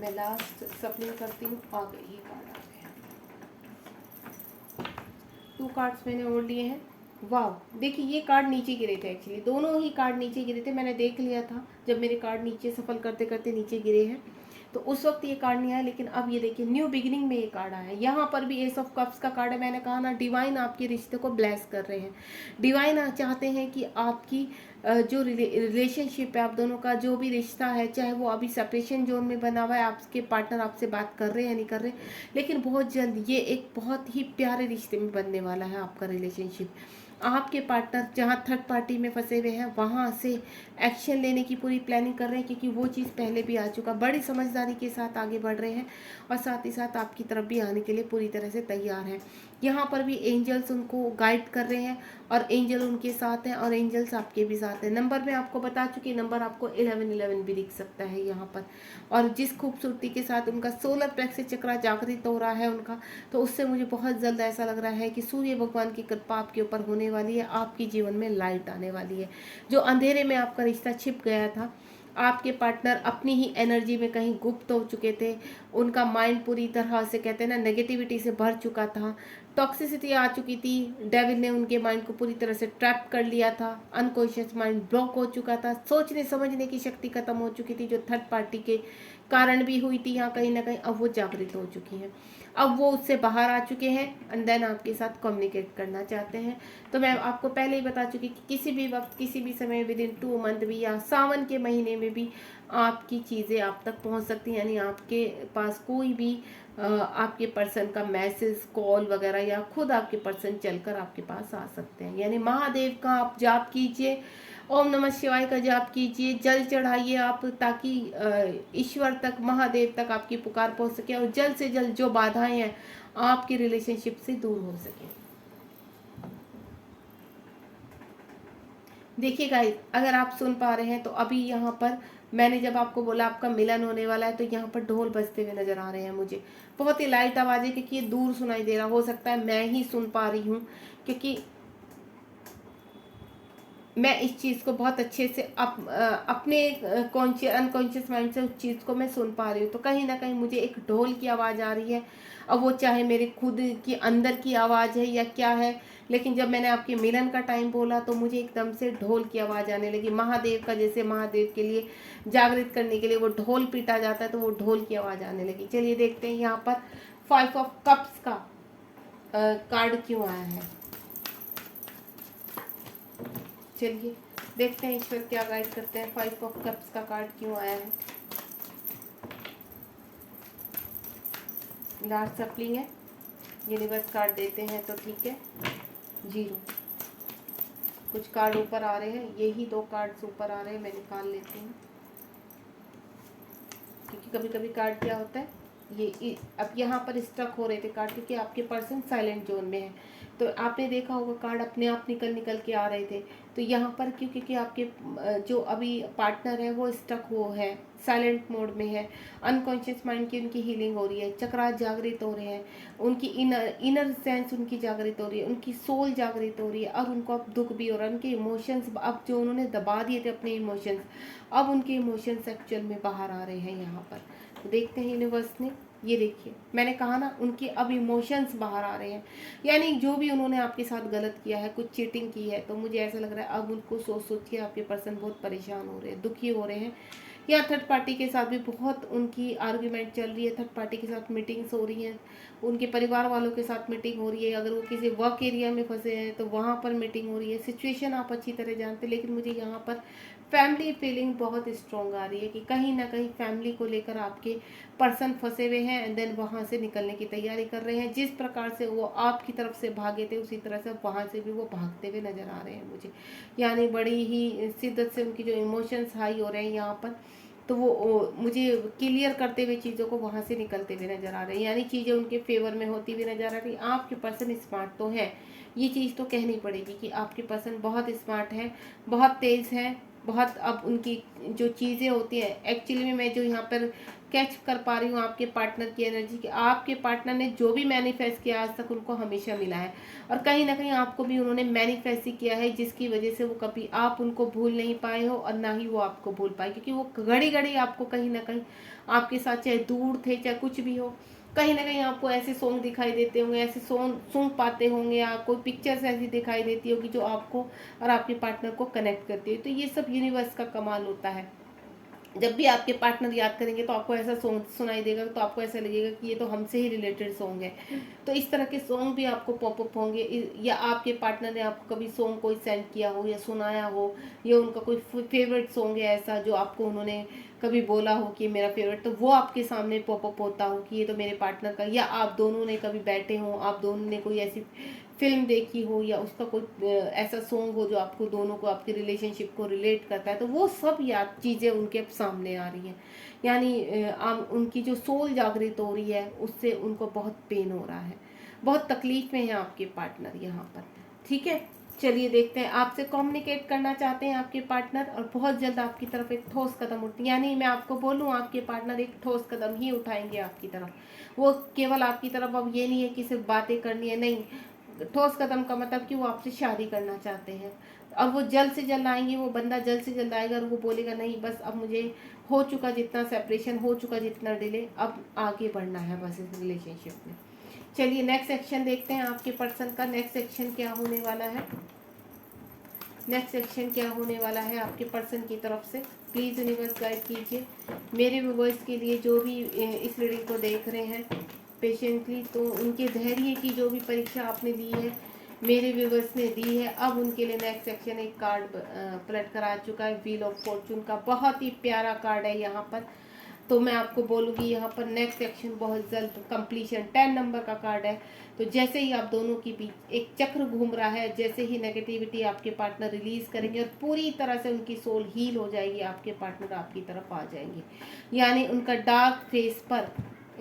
मैं लास्ट सप्लिंग करती हूँ, आ गई, ये कार्ड आ गए। 2 कार्ड्स मैंने और लिए हैं। वाह, देखिए ये कार्ड नीचे गिरे थे, एक्चुअली दोनों ही कार्ड नीचे गिरे थे, मैंने देख लिया था जब मेरे कार्ड नीचे सफल करते करते नीचे गिरे हैं, तो उस वक्त ये कार्ड नहीं आया। लेकिन अब ये देखिए न्यू बिगिनिंग में ये कार्ड आया है। यहाँ पर भी एस ऑफ कप्स का कार्ड है। मैंने कहा ना, डिवाइन आपके रिश्ते को ब्लेस कर रहे हैं। डिवाइन चाहते हैं कि आपकी जो रिलेशनशिप है, आप दोनों का जो भी रिश्ता है, चाहे वो अभी सेपरेशन जोन में बना हुआ है, आपके पार्टनर आपसे बात कर रहे हैं या नहीं कर रहे, लेकिन बहुत जल्द ये एक बहुत ही प्यारे रिश्ते में बनने वाला है आपका रिलेशनशिप। आपके पार्टनर जहाँ थर्ड पार्टी में फंसे हुए हैं वहाँ से एक्शन लेने की पूरी प्लानिंग कर रहे हैं, क्योंकि वो चीज़ पहले भी आ चुका, बड़ी समझदारी के साथ आगे बढ़ रहे हैं, और साथ ही साथ आपकी तरफ भी आने के लिए पूरी तरह से तैयार हैं। यहाँ पर भी एंजल्स उनको गाइड कर रहे हैं, और एंजल उनके साथ हैं, और एंजल्स आपके भी साथ हैं। नंबर मैं आपको बता चुकी, नंबर आपको 1111 भी दिख सकता है यहाँ पर। और जिस खूबसूरती के साथ उनका सोलर प्लेक्स चक्र जागृत हो रहा है उनका, तो उससे मुझे बहुत जल्द ऐसा लग रहा है कि सूर्य भगवान की कृपा आपके ऊपर होने वाली है, आपके जीवन में लाइट आने वाली है। जो अंधेरे में आपका रिश्ता छिप गया था, आपके पार्टनर अपनी ही एनर्जी में कहीं गुप्त हो चुके थे, उनका माइंड पूरी तरह से, कहते हैं ना, नेगेटिविटी से भर चुका था, टॉक्सिसिटी आ चुकी थी, डेविल ने उनके माइंड को पूरी तरह से ट्रैप कर लिया था, अनकॉन्शियस माइंड ब्लॉक हो चुका था, सोचने समझने की शक्ति खत्म हो चुकी थी, जो थर्ड पार्टी के कारण भी हुई थी यहाँ कहीं ना कहीं, अब वो जागृत हो चुकी हैं, अब वो उससे बाहर आ चुके हैं एंड देन आपके साथ कम्युनिकेट करना चाहते हैं। तो मैं आपको पहले ही बता चुकी कि किसी भी वक्त किसी भी समय विद इन 2 मंथ भी या सावन के महीने में भी आपकी चीज़ें आप तक पहुंच सकती हैं। यानी आपके पास कोई भी आपके पर्सन का मैसेज, कॉल वगैरह या खुद आपके पर्सन चलकर आपके पास आ सकते हैं। यानी महादेव का आप जाप कीजिए, ओम नमः शिवाय का जाप कीजिए, जल चढ़ाइए आप, ताकि ईश्वर तक, महादेव तक आपकी पुकार पहुंच सके और जल्द से जल्द जो बाधाएं हैं आपकी रिलेशनशिप से दूर हो सके। देखिए गाइस, अगर आप सुन पा रहे हैं तो अभी यहाँ पर मैंने जब आपको बोला आपका मिलन होने वाला है, तो यहाँ पर ढोल बजते हुए नजर आ रहे हैं मुझे। बहुत ही लाइट आवाज है क्योंकि ये दूर सुनाई दे रहा, हो सकता है मैं ही सुन पा रही हूँ, क्योंकि मैं इस चीज़ को बहुत अच्छे से अपने अनकॉन्शियस माइंड से उस चीज़ को मैं सुन पा रही हूँ। तो कहीं ना कहीं मुझे एक ढोल की आवाज़ आ रही है। अब वो चाहे मेरे खुद की अंदर की आवाज़ है या क्या है, लेकिन जब मैंने आपके मिलन का टाइम बोला तो मुझे एकदम से ढोल की आवाज़ आने लगी। महादेव का, जैसे महादेव के लिए जागृत करने के लिए वो ढोल पीटा जाता है, तो वो ढोल की आवाज़ आने लगी। चलिए देखते हैं यहाँ पर 5 ऑफ कप्स का कार्ड क्यों आया है। चलिए देखते हैं ईश्वर क्या गाइड करते हैं। 5 ऑफ कप्स का कार्ड क्यों आया है। लास्ट सप्लिंग है, यूनिवर्स कार्ड देते हैं तो ठीक है। 0, कुछ कार्ड ऊपर आ रहे हैं, यही 2 कार्ड्स ऊपर आ रहे हैं, मैं निकाल लेती हूँ, क्योंकि कभी कभी कार्ड क्या होता है, ये अब यहाँ पर स्टक हो रहे थे कार्ड, क्योंकि आपके पर्सन साइलेंट जोन में है। तो आपने देखा होगा कार्ड अपने आप निकल के आ रहे थे। तो यहाँ पर क्यों, क्योंकि आपके जो अभी पार्टनर है वो स्टक हो है, साइलेंट मोड में है। अनकॉन्शियस माइंड की उनकी हीलिंग हो रही है, चक्रास जागृत हो रहे हैं, उनकी इनर सेंस उनकी जागृत हो रही है, उनकी सोल जागृत हो रही है। और उनको अब दुख भी हो रहा है, उनके इमोशंस अब जो उन्होंने दबा दिए थे अपने इमोशंस, अब उनके इमोशंस एक्चुअल में बाहर आ रहे हैं यहाँ पर। तो देखते हैं यूनिवर्स ने, ये देखिए मैंने कहा ना, उनके अब इमोशंस बाहर आ रहे हैं। यानी जो भी उन्होंने आपके साथ गलत किया है, कुछ चीटिंग की है, तो मुझे ऐसा लग रहा है अब उनको सोच सोच के आपके पर्सन बहुत परेशान हो रहे हैं, दुखी हो रहे हैं। या थर्ड पार्टी के साथ भी बहुत उनकी आर्ग्यूमेंट चल रही है, थर्ड पार्टी के साथ मीटिंग्स हो रही हैं, उनके परिवार वालों के साथ मीटिंग हो रही है। अगर वो किसी वर्क एरिया में फंसे हैं तो वहाँ पर मीटिंग हो रही है। सिचुएशन आप अच्छी तरह जानते हैं, लेकिन मुझे यहाँ पर फैमिली फीलिंग बहुत स्ट्रॉन्ग आ रही है कि कहीं ना कहीं फैमिली को लेकर आपके पर्सन फंसे हुए हैं एंड देन वहाँ से निकलने की तैयारी कर रहे हैं। जिस प्रकार से वो आपकी तरफ से भागे थे, उसी तरह से वहाँ से भी वो भागते हुए नजर आ रहे हैं मुझे। यानी बड़ी ही शिद्दत से उनकी जो इमोशंस हाई हो रहे हैं यहाँ पर, तो वो मुझे क्लियर करते हुए चीज़ों को वहाँ से निकलते हुए नजर आ रहे हैं। यानी चीज़ें उनके फेवर में होती हुई नजर आ रही। आपके पर्सन स्मार्ट तो है, ये चीज़ तो कहनी पड़ेगी कि आपके पर्सन बहुत स्मार्ट है, बहुत तेज़ है, बहुत। अब उनकी जो चीज़ें होती हैं एक्चुअली में, मैं जो यहाँ पर कैच कर पा रही हूँ आपके पार्टनर की एनर्जी की, आपके पार्टनर ने जो भी मैनिफेस्ट किया आज तक उनको हमेशा मिला है। और कहीं ना कहीं आपको भी उन्होंने मैनिफेस्ट ही किया है, जिसकी वजह से वो कभी आप उनको भूल नहीं पाए हो और ना ही वो आपको भूल पाए, क्योंकि वो घड़ी घड़ी आपको कहीं ना कहीं आपके साथ, चाहे दूर थे चाहे कुछ भी हो, कहीं ना कहीं आपको ऐसे सॉन्ग दिखाई देते होंगे, ऐसे सॉन्ग सुन पाते होंगे, या कोई पिक्चर्स ऐसी दिखाई देती होगी जो आपको और आपके पार्टनर को कनेक्ट करती है। तो ये सब यूनिवर्स का कमाल होता है। जब भी आपके पार्टनर याद करेंगे तो आपको ऐसा सॉन्ग सुनाई देगा, तो आपको ऐसा लगेगा कि ये तो हमसे ही रिलेटेड सॉन्ग है। तो इस तरह के सॉन्ग भी आपको पॉपअप होंगे, या आपके पार्टनर ने आपको कभी सॉन्ग कोई सेंड किया हो या सुनाया हो, या उनका कोई फेवरेट सॉन्ग है ऐसा जो आपको उन्होंने कभी बोला हो कि मेरा फेवरेट, तो वो आपके सामने पॉपअप होता हो कि ये तो मेरे पार्टनर का। या आप दोनों ने कभी बैठे हो, आप दोनों ने कोई ऐसी फिल्म देखी हो या उसका कोई ऐसा सॉन्ग हो जो आपको दोनों को, आपकी रिलेशनशिप को रिलेट करता है, तो वो सब याद चीज़ें उनके सामने आ रही हैं। यानी उनकी जो सोल जागृत हो रही है, उससे उनको बहुत पेन हो रहा है, बहुत तकलीफ में है आपके पार्टनर यहाँ पर। ठीक है, चलिए देखते हैं, आपसे कम्युनिकेट करना चाहते हैं आपके पार्टनर, और बहुत जल्द आपकी तरफ एक ठोस कदम उठ, यानी मैं आपको बोलूँ आपके पार्टनर एक ठोस कदम ही उठाएंगे आपकी तरफ। वो केवल आपकी तरफ अब ये नहीं है कि सिर्फ बातें करनी है, नहीं, ठोस कदम का मतलब कि वो आपसे शादी करना चाहते हैं। और वो जल्द से जल्द आएंगे, वो बंदा जल्द से जल्द आएगा और वो बोलेगा नहीं बस अब मुझे हो चुका जितना सेपरेशन, हो चुका जितना डिले, अब आगे बढ़ना है बस इस रिलेशनशिप में। चलिए नेक्स्ट सेक्शन देखते हैं आपके पर्सन का। नेक्स्ट सेक्शन क्या होने वाला है, नेक्स्ट सेक्शन क्या होने वाला है आपके पर्सन की तरफ से, प्लीज यूनिवर्स गाइड कीजिए मेरे व्यूवर्स के लिए जो भी इस रीडिंग को देख रहे हैं पेशेंटली, तो उनके धैर्य की जो भी परीक्षा आपने दी है, मेरे व्यूवर्स ने दी है, अब उनके लिए नेक्स्ट सेक्शन एक कार्ड पलट कर आ चुका है। व्हील ऑफ फॉर्चून का बहुत ही प्यारा कार्ड है यहाँ पर। तो मैं आपको बोलूँगी यहाँ पर नेक्स्ट सेक्शन बहुत जल्द कंप्लीशन, 10 नंबर का कार्ड है। तो जैसे ही आप दोनों के बीच एक चक्र घूम रहा है, जैसे ही नेगेटिविटी आपके पार्टनर रिलीज करेंगे और पूरी तरह से उनकी सोल हील हो जाएगी, आपके पार्टनर आपकी तरफ आ जाएंगे। यानी उनका डार्क फेस पर,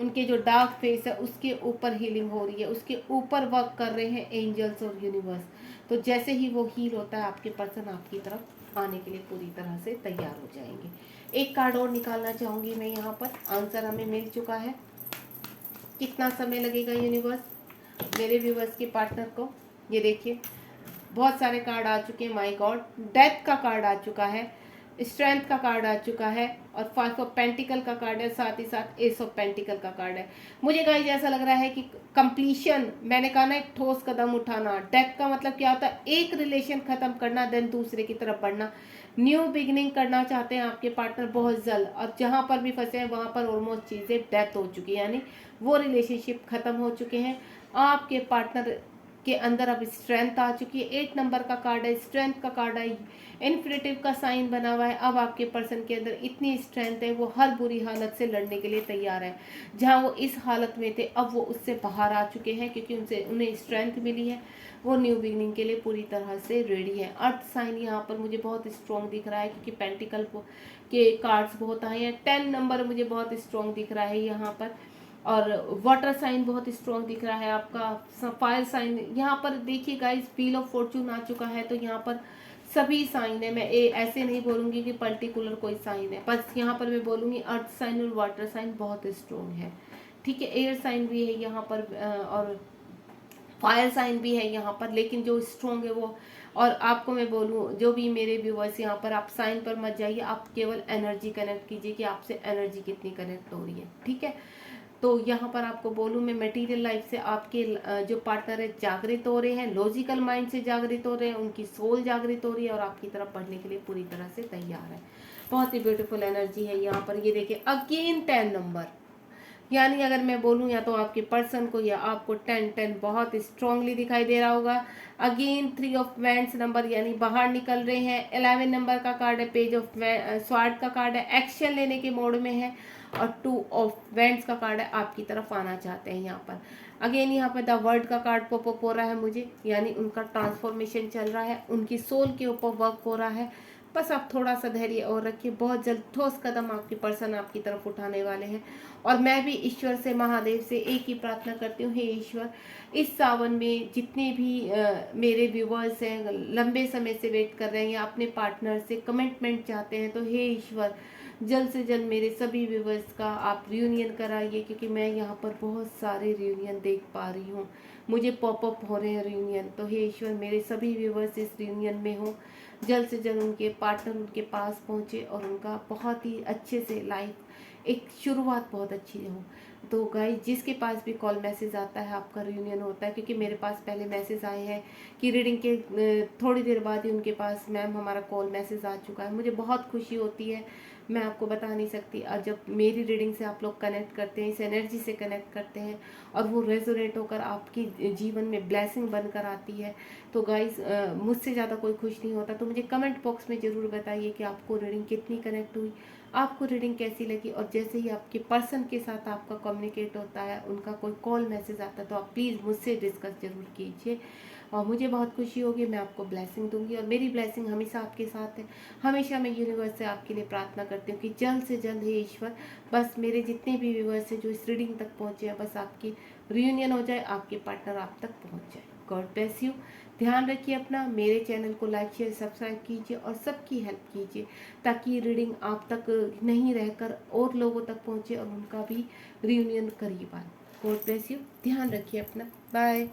उनके जो डार्क फेस है उसके ऊपर हीलिंग हो रही है, उसके ऊपर वर्क कर रहे हैं एंजल्स और यूनिवर्स। तो जैसे ही वो हील होता है, आपके पर्सन आपकी तरफ आने के लिए पूरी तरह से तैयार हो जाएंगे। एक कार्ड और निकालना चाहूँगी मैं यहाँ पर। आंसर हमें मिल चुका है। कितना समय लगेगा यूनिवर्स मेरे व्यूवर्स के पार्टनर को? ये देखिए बहुत सारे कार्ड आ चुके हैं। माय गॉड, डेथ का कार्ड आ चुका है, स्ट्रेंथ का कार्ड आ चुका है और 5 ऑफ पेंटिकल का कार्ड है, साथ ही साथ एस ऑफ पेंटिकल का कार्ड है। मुझे गाइस ऐसा लग रहा है कि कंप्लीशन, मैंने कहा ना एक ठोस कदम उठाना। डेथ का मतलब क्या होता है? एक रिलेशन खत्म करना, देन दूसरे की तरफ बढ़ना, न्यू बिगिनिंग करना चाहते हैं आपके पार्टनर बहुत जल्द। और जहाँ पर भी फंसे हैं वहाँ पर ऑलमोस्ट चीज़ें डेथ हो चुकी है, यानी वो रिलेशनशिप खत्म हो चुके हैं। आपके पार्टनर के अंदर अब स्ट्रेंथ आ चुकी है। 8 नंबर का कार्ड है, स्ट्रेंथ का कार्ड है, इन्फिनिटिव का साइन बना हुआ है। अब आपके पर्सन के अंदर इतनी स्ट्रेंथ है, वो हर बुरी हालत से लड़ने के लिए तैयार है। जहां वो इस हालत में थे, अब वो उससे बाहर आ चुके हैं, क्योंकि उन्हें स्ट्रेंथ मिली है। वो न्यू बिगनिंग के लिए पूरी तरह से रेडी है। अर्थ साइन यहाँ पर मुझे बहुत स्ट्रॉन्ग दिख रहा है, क्योंकि पेंटिकल के कार्ड्स बहुत आए हैं। 10 नंबर मुझे बहुत स्ट्रॉन्ग दिख रहा है यहाँ पर। और वाटर साइन बहुत स्ट्रॉन्ग दिख रहा है आपका। फायर साइन यहाँ पर देखिए गाइस, व्हील ऑफ फॉर्चून आ चुका है। तो यहाँ पर सभी साइन है। मैं ऐसे नहीं बोलूँगी कि पर्टिकुलर कोई साइन है, बस यहाँ पर मैं बोलूँगी अर्थ साइन और वाटर साइन बहुत स्ट्रॉन्ग है। ठीक है, एयर साइन भी है यहाँ पर और फायर साइन भी है यहाँ पर, लेकिन जो स्ट्रॉन्ग है वो। और आपको मैं बोलूँ, जो भी मेरे व्यूवर्स यहाँ पर, आप साइन पर मत जाइए, आप केवल एनर्जी कनेक्ट कीजिए कि आपसे एनर्जी कितनी कनेक्ट हो रही है। ठीक है, तो यहाँ पर आपको बोलूँ मैं, मटेरियल लाइफ से आपके जो पार्टनर है जागृत हो रहे हैं, लॉजिकल माइंड से जागृत हो रहे हैं, उनकी सोल जागृत हो रही है और आपकी तरफ बढ़ने के लिए पूरी तरह से तैयार है। बहुत ही ब्यूटीफुल एनर्जी है यहाँ पर। ये देखिए अगेन 10 नंबर, यानी अगर मैं बोलूँ या तो आपके पर्सन को या आपको 10 बहुत स्ट्रांगली दिखाई दे रहा होगा। अगेन 3 ऑफ वैंड्स नंबर, यानी बाहर निकल रहे हैं। 11 नंबर का कार्ड है, पेज ऑफ स्वार्ड का कार्ड है, एक्शन लेने के मोड में है। और 2 ऑफ वैंड्स का कार्ड है, आपकी तरफ आना चाहते हैं यहाँ पर। अगेन यहाँ पर द वर्ल्ड का कार्ड पॉपअप हो रहा है मुझे, यानी उनका ट्रांसफॉर्मेशन चल रहा है, उनकी सोल के ऊपर वर्क हो रहा है। बस आप थोड़ा सा धैर्य और रखिए, बहुत जल्द ठोस कदम आपके पर्सन आपकी तरफ उठाने वाले हैं। और मैं भी ईश्वर से, महादेव से एक ही प्रार्थना करती हूँ, हे ईश्वर, इस सावन में जितने भी मेरे व्यूवर्स हैं, लंबे समय से वेट कर रहे हैं या अपने पार्टनर से कमिटमेंट चाहते हैं, तो हे ईश्वर जल्द से जल्द मेरे सभी व्यूवर्स का आप रियूनियन कराइए, क्योंकि मैं यहाँ पर बहुत सारे रियूनियन देख पा रही हूँ, मुझे पॉपअप हो रहे हैं रियूनियन। तो हे ईश्वर मेरे सभी व्यूवर्स इस रियूनियन में हो, जल्द से जल्द उनके पार्टनर उनके पास पहुँचे और उनका बहुत ही अच्छे से लाइफ एक शुरुआत बहुत अच्छी हो। तो गाइस, जिसके पास भी कॉल मैसेज आता है आपका रियूनियन होता है, क्योंकि मेरे पास पहले मैसेज आए हैं कि रीडिंग के थोड़ी देर बाद ही उनके पास मैम हमारा कॉल मैसेज आ चुका है। मुझे बहुत खुशी होती है, मैं आपको बता नहीं सकती। और जब मेरी रीडिंग से आप लोग कनेक्ट करते हैं, इस एनर्जी से कनेक्ट करते हैं और वो रेजोनेट होकर आपकी जीवन में ब्लेसिंग बनकर आती है, तो गाइस मुझसे ज़्यादा कोई खुश नहीं होता। तो मुझे कमेंट बॉक्स में ज़रूर बताइए कि आपको रीडिंग कितनी कनेक्ट हुई, आपको रीडिंग कैसी लगी। और जैसे ही आपके पर्सन के साथ आपका कम्युनिकेट होता है, उनका कोई कॉल मैसेज आता है, तो आप प्लीज़ मुझसे डिस्कस जरूर कीजिए और मुझे बहुत खुशी होगी, मैं आपको ब्लेसिंग दूंगी। और मेरी ब्लेसिंग हमेशा आपके साथ है। हमेशा मैं यूनिवर्स से आपके लिए प्रार्थना करती हूँ कि जल्द से जल्द हे ईश्वर, बस मेरे जितने भी व्यूवर्स हैं जो इस रीडिंग तक पहुँचे हैं, बस आपकी रियूनियन हो जाए, आपके पार्टनर आप तक पहुँच जाए। God bless you. ध्यान रखिए अपना, मेरे चैनल को लाइक शेयर सब्सक्राइब कीजिए और सबकी हेल्प कीजिए, ताकि रीडिंग आप तक नहीं रहकर और लोगों तक पहुँचे और उनका भी रियूनियन करीब आए। God bless you. ध्यान रखिए अपना। बाय।